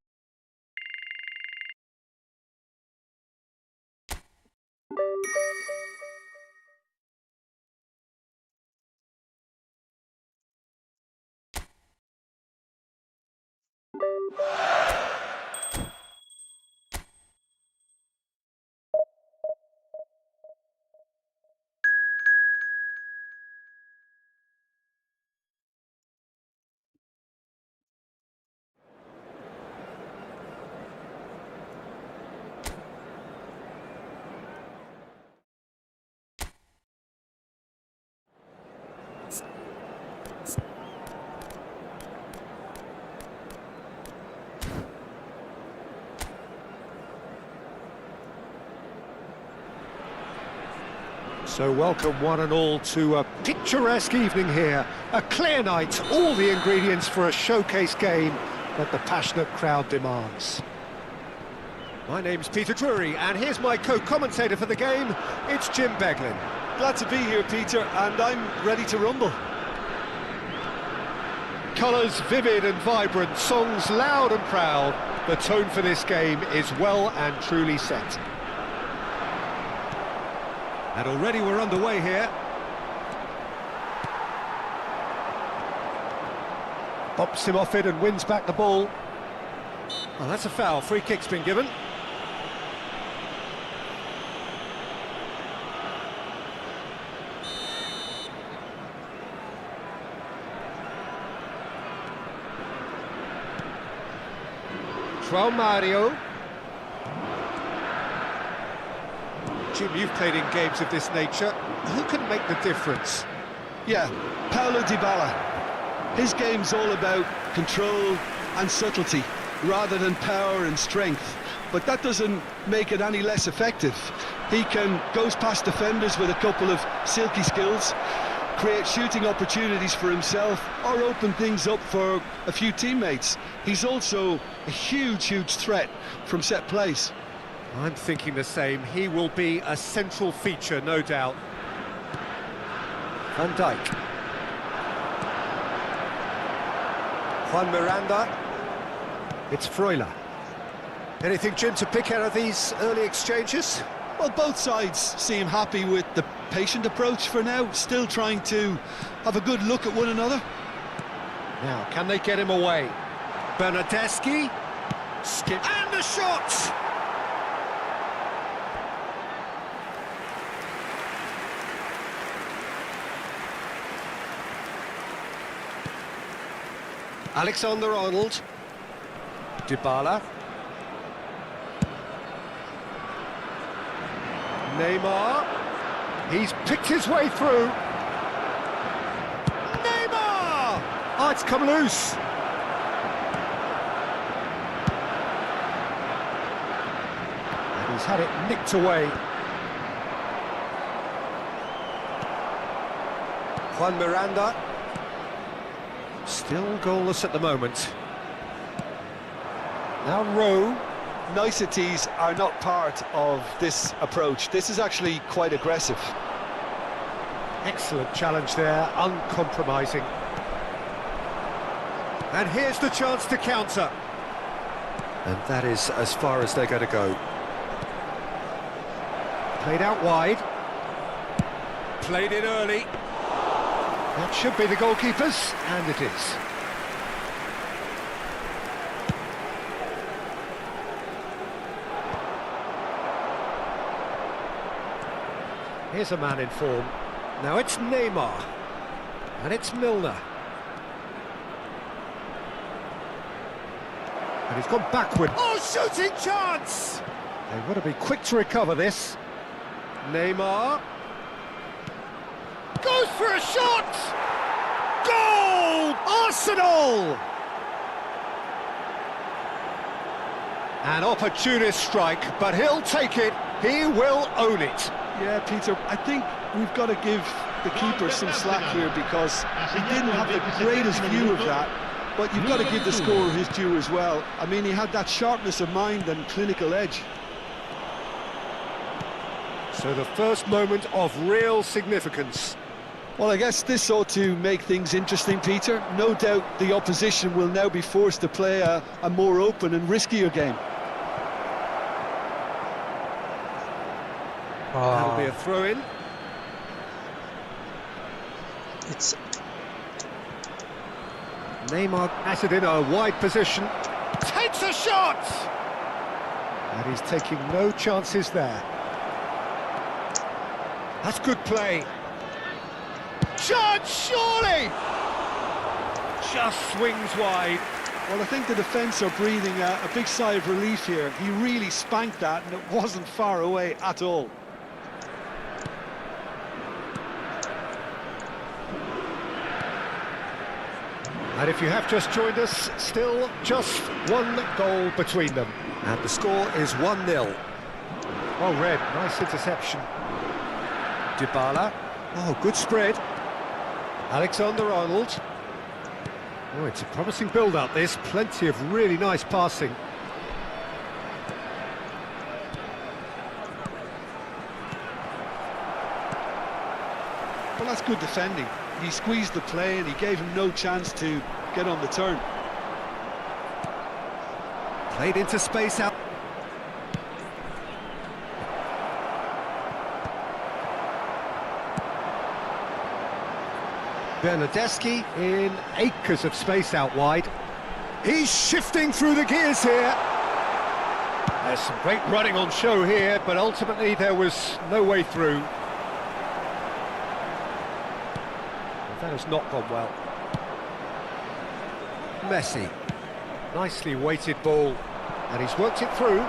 S2: So welcome one and all to a picturesque evening here. A clear night, all the ingredients for a showcase game that the passionate crowd demands. My name's Peter Drury, and here's my co-commentator for the game, it's Jim Beglin.
S3: Glad to be here, Peter, and I'm ready to rumble.
S2: Colours vivid and vibrant, songs loud and proud. The tone for this game is well and truly set. And already we're underway here. Bops him off it and wins back the ball. Well, that's a foul. Free kick's been given. João Mario. Jim, you've played in games of this nature. Who can make the difference?
S3: Yeah, Paulo Dybala. His game's all about control and subtlety, rather than power and strength. But that doesn't make it any less effective. He goes past defenders with a couple of silky skills, create shooting opportunities for himself, or open things up for a few teammates. He's also a huge threat from set plays.
S2: I'm thinking the same. He will be a central feature, no doubt. Van Dijk. Juan Miranda. It's Freuler. Anything, Jim, to pick out of these early exchanges?
S3: Well, both sides seem happy with the patient approach for now, still trying to have a good look at one another.
S2: Now, can they get him away? Bernardeschi. Skip. And the shot! Alexander-Arnold. Dybala. Neymar. He's picked his way through. Neymar! Oh, it's come loose. And he's had it nicked away. Juan Miranda. Still goalless at the moment. Now Rowe.
S3: Niceties are not part of this approach. This is actually quite aggressive.
S2: Excellent challenge there, uncompromising. And here's the chance to counter. And that is as far as they're going to go. Played out wide. Played it early. That should be the goalkeepers, and it is. Here's a man in form. Now it's Neymar. And it's Milner. And he's gone backward. Oh, shooting chance! They've got to be quick to recover this. Neymar. Goes for a shot! Goal! Arsenal! An opportunist strike, but he'll take it. He will own it.
S3: Yeah, Peter, I think we've got to give the keeper some slack here because he didn't have the greatest view of that, but you've got to give the scorer his due as well. I mean, he had that sharpness of mind and clinical edge.
S2: So the first moment of real significance.
S3: Well, I guess this ought to make things interesting, Peter. No doubt the opposition will now be forced to play a more open and riskier game.
S2: That'll be a throw-in.
S1: It's
S2: Neymar has it in a wide position. Takes a shot! And he's taking no chances there. That's good play. Chance, surely! Just swings wide.
S3: Well, I think the defence are breathing a big sigh of relief here. He really spanked that and it wasn't far away at all.
S2: And if you have just joined us, still just one goal between them. And the score is 1-0. Well read, nice interception. Dybala. Oh, good spread. Alexander-Arnold. Oh, it's a promising build-up, this. Plenty of really nice passing.
S3: Well, that's good defending. He squeezed the play and he gave him no chance to get on the turn.
S2: Played into space out. Bernardeschi in acres of space out wide. He's shifting through the gears here. There's some great running on show here, but ultimately there was no way through. That has not gone well. Messi. Nicely weighted ball. And he's worked it through.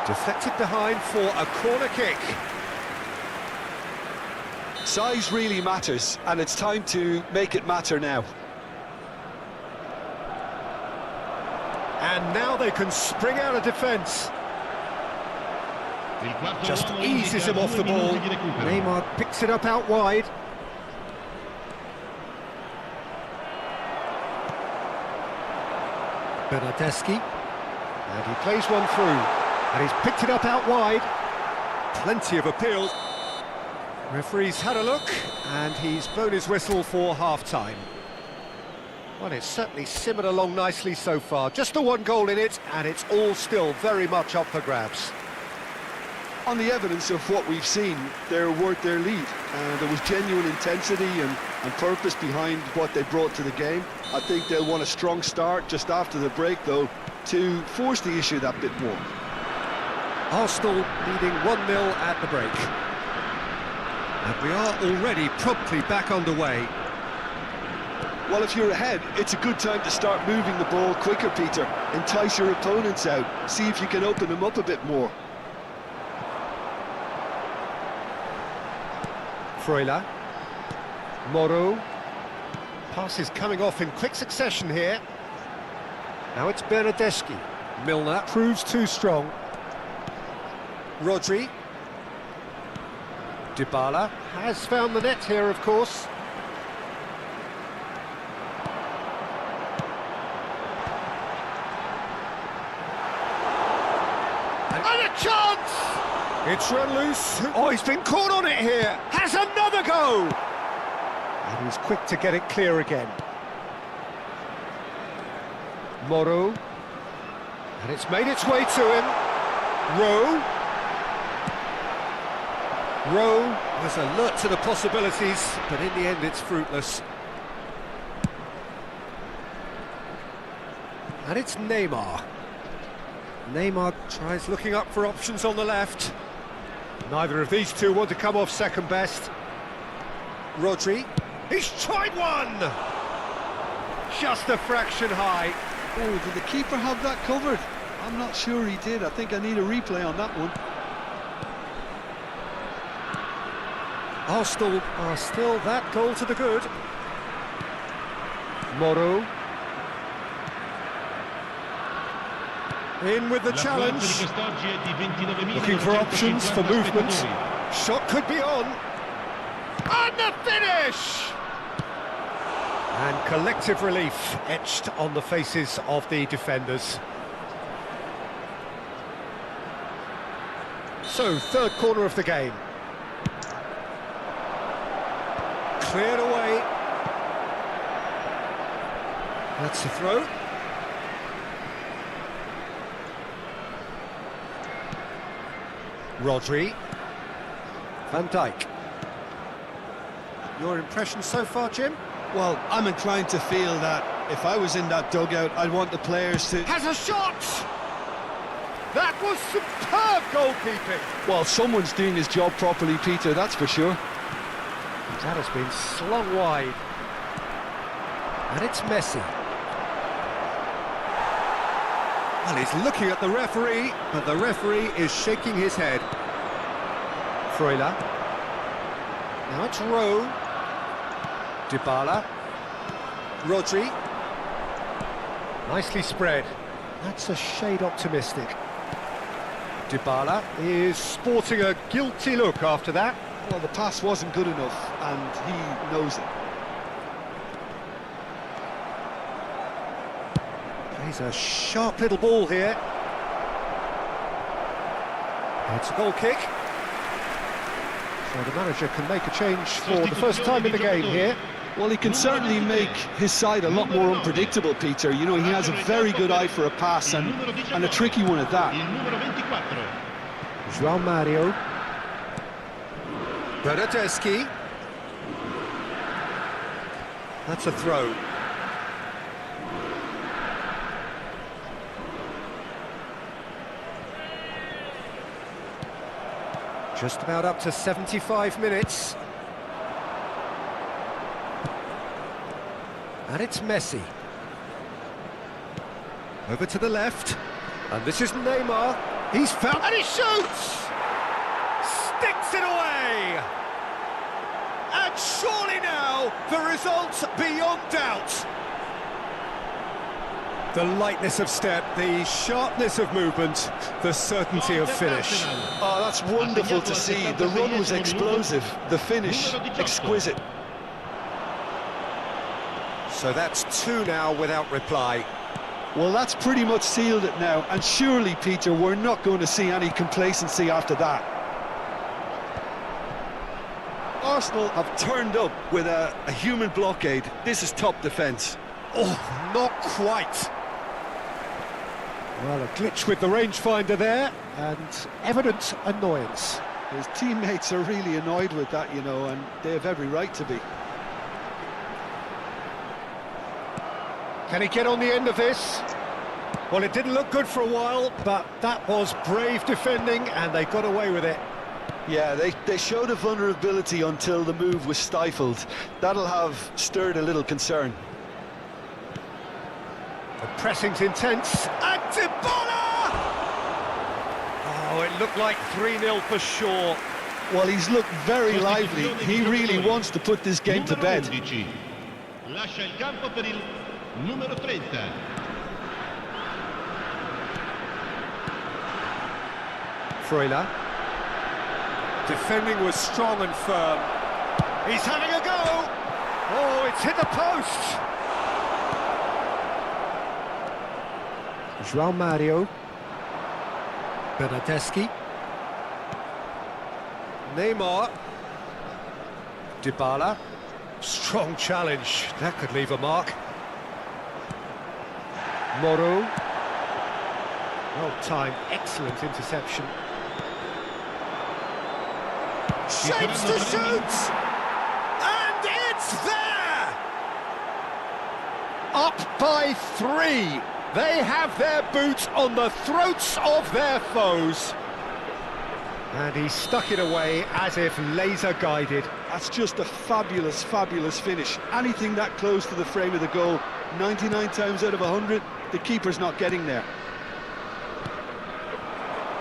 S2: Deflected behind for a corner kick.
S3: Size really matters, and it's time to make it matter now.
S2: And now they can spring out of defence. Just eases him off the ball. Neymar picks it up out wide. Bernardeschi. And he plays one through. And he's picked it up out wide. Plenty of appeal. Referee's had a look, and he's blown his whistle for half-time. Well, it's certainly simmered along nicely so far. Just the one goal in it, and it's all still very much up for grabs.
S3: On the evidence of what we've seen, they're worth their lead. There was genuine intensity and purpose behind what they brought to the game. I think they'll want a strong start just after the break, though, to force the issue that bit more.
S2: Arsenal leading 1-0 at the break. And we are already promptly back underway.
S3: Well, if you're ahead, it's a good time to start moving the ball quicker, Peter. Entice your opponents out. See if you can open them up a bit more.
S2: Freuler. Moro. Pass is coming off in quick succession here. Now it's Bernardeschi. Milner proves too strong. Rodri. Dybala has found the net here, of course. And a chance! It's run loose. Oh, he's been caught on it here. Has another go! And he's quick to get it clear again. Moro. And it's made its way to him. Rowe was alert to the possibilities, but in the end it's fruitless. And it's Neymar. Neymar tries looking up for options on the left. Neither of these two want to come off second best. Rodri. He's tried one! Just a fraction high.
S3: Oh, did the keeper have that covered? I'm not sure he did. I think I need a replay on that one.
S2: Arsenal are still that goal to the good. Moro. In with the challenge. Looking for options for movement. Shot could be on. And the finish! And collective relief etched on the faces of the defenders. So, third corner of the game. Cleared away. That's the throw. Rodri. Van Dijk. Your impression so far, Jim?
S3: Well, I'm inclined to feel that if I was in that dugout, I'd want the players to...
S2: Has a shot! That was superb goalkeeping!
S3: Well, someone's doing his job properly, Peter, that's for sure.
S2: That has been slung wide. And it's Messi. Well, he's looking at the referee, but the referee is shaking his head. Freuler. Now it's Rowe. Dybala. Rodri. Nicely spread. That's a shade optimistic. Dybala is sporting a guilty look after that.
S3: Well, the pass wasn't good enough, and he knows it.
S2: Plays a sharp little ball here. It's a goal kick. So the manager can make a change for the first time in the game here.
S3: Well, he can certainly make his side a lot more unpredictable, Peter. You know, he has a very good eye for a pass, and a tricky one at that.
S2: João Mario. Breathtaking. That's a throw. Just about up to 75 minutes. And it's Messi. Over to the left. And this is Neymar. He's found... And he shoots! Sticks it away! And surely now, the result beyond doubt. The lightness of step, the sharpness of movement, the certainty of finish.
S3: Oh, that's wonderful to see. The run was explosive, the finish exquisite.
S2: So that's two now without reply.
S3: Well, that's pretty much sealed it now, and surely, Peter, we're not going to see any complacency after that. Arsenal have turned up with a human blockade. This is top defence.
S2: Oh, not quite. Well, a glitch with the rangefinder there, and evident annoyance.
S3: His teammates are really annoyed with that, you know, and they have every right to be.
S2: Can he get on the end of this? Well, it didn't look good for a while, but that was brave defending, and they got away with it.
S3: Yeah, they showed a vulnerability until the move was stifled. That'll have stirred a little concern.
S2: The pressing's intense, and Dybala! Oh, it looked like 3-0 for sure.
S3: Well, he's looked very lively. He really wants to put this game to bed.
S6: Lascia il campo per il numero 30.
S2: Freuler. Defending was strong and firm. He's having a go! Oh, it's hit the post! João Mario. Breathtaking. Neymar. Dybala. Strong challenge. That could leave a mark. Moro. Well timed, excellent interception. Shapes to shoot! And it's there! Up by 3. They have their boot on the throats of their foes. And he stuck it away as if laser-guided.
S3: That's just a fabulous, fabulous finish. Anything that close to the frame of the goal, 99 times out of 100, the keeper's not getting there.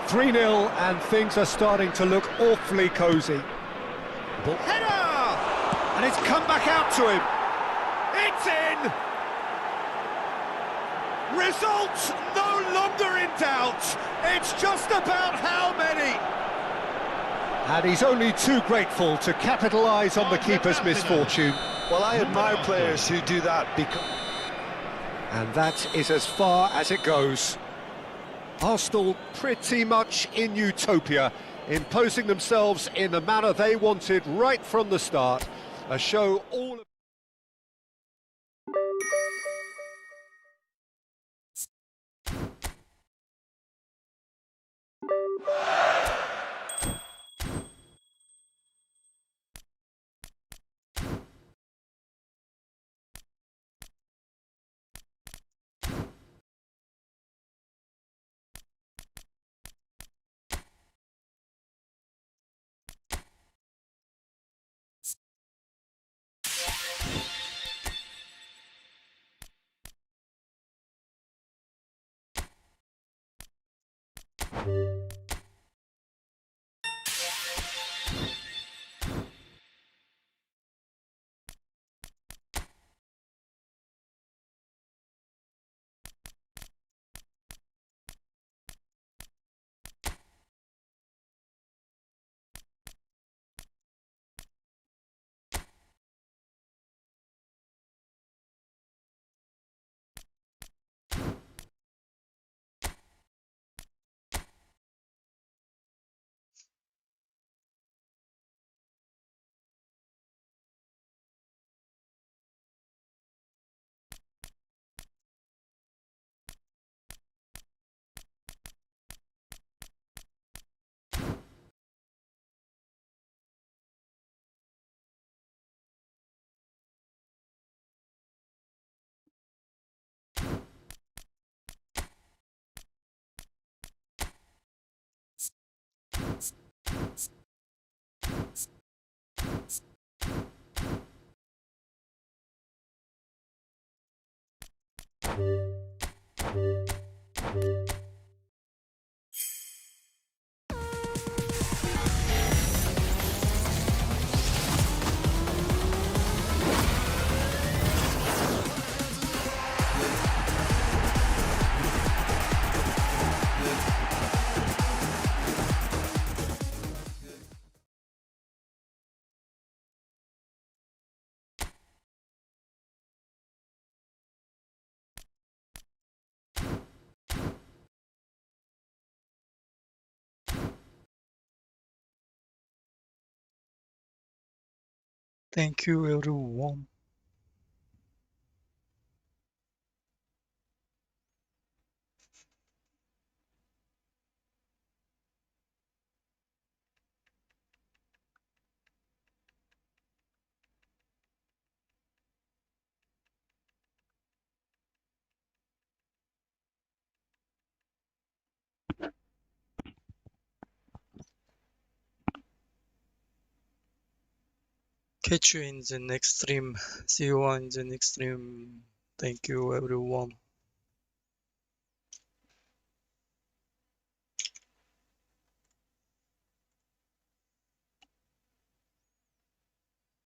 S2: 3-0 and things are starting to look awfully cosy. Header! And it's come back out to him. It's in! Results no longer in doubt. It's just about how many. And he's only too grateful to capitalise on the keeper's misfortune.
S3: Well, I admire players who do that because...
S2: And that is as far as it goes. Arsenal pretty much in utopia, imposing themselves in the manner they wanted right from the start. A show all...
S1: Thank you, everyone. Catch you in the next stream. See you in the next stream. Thank you, everyone.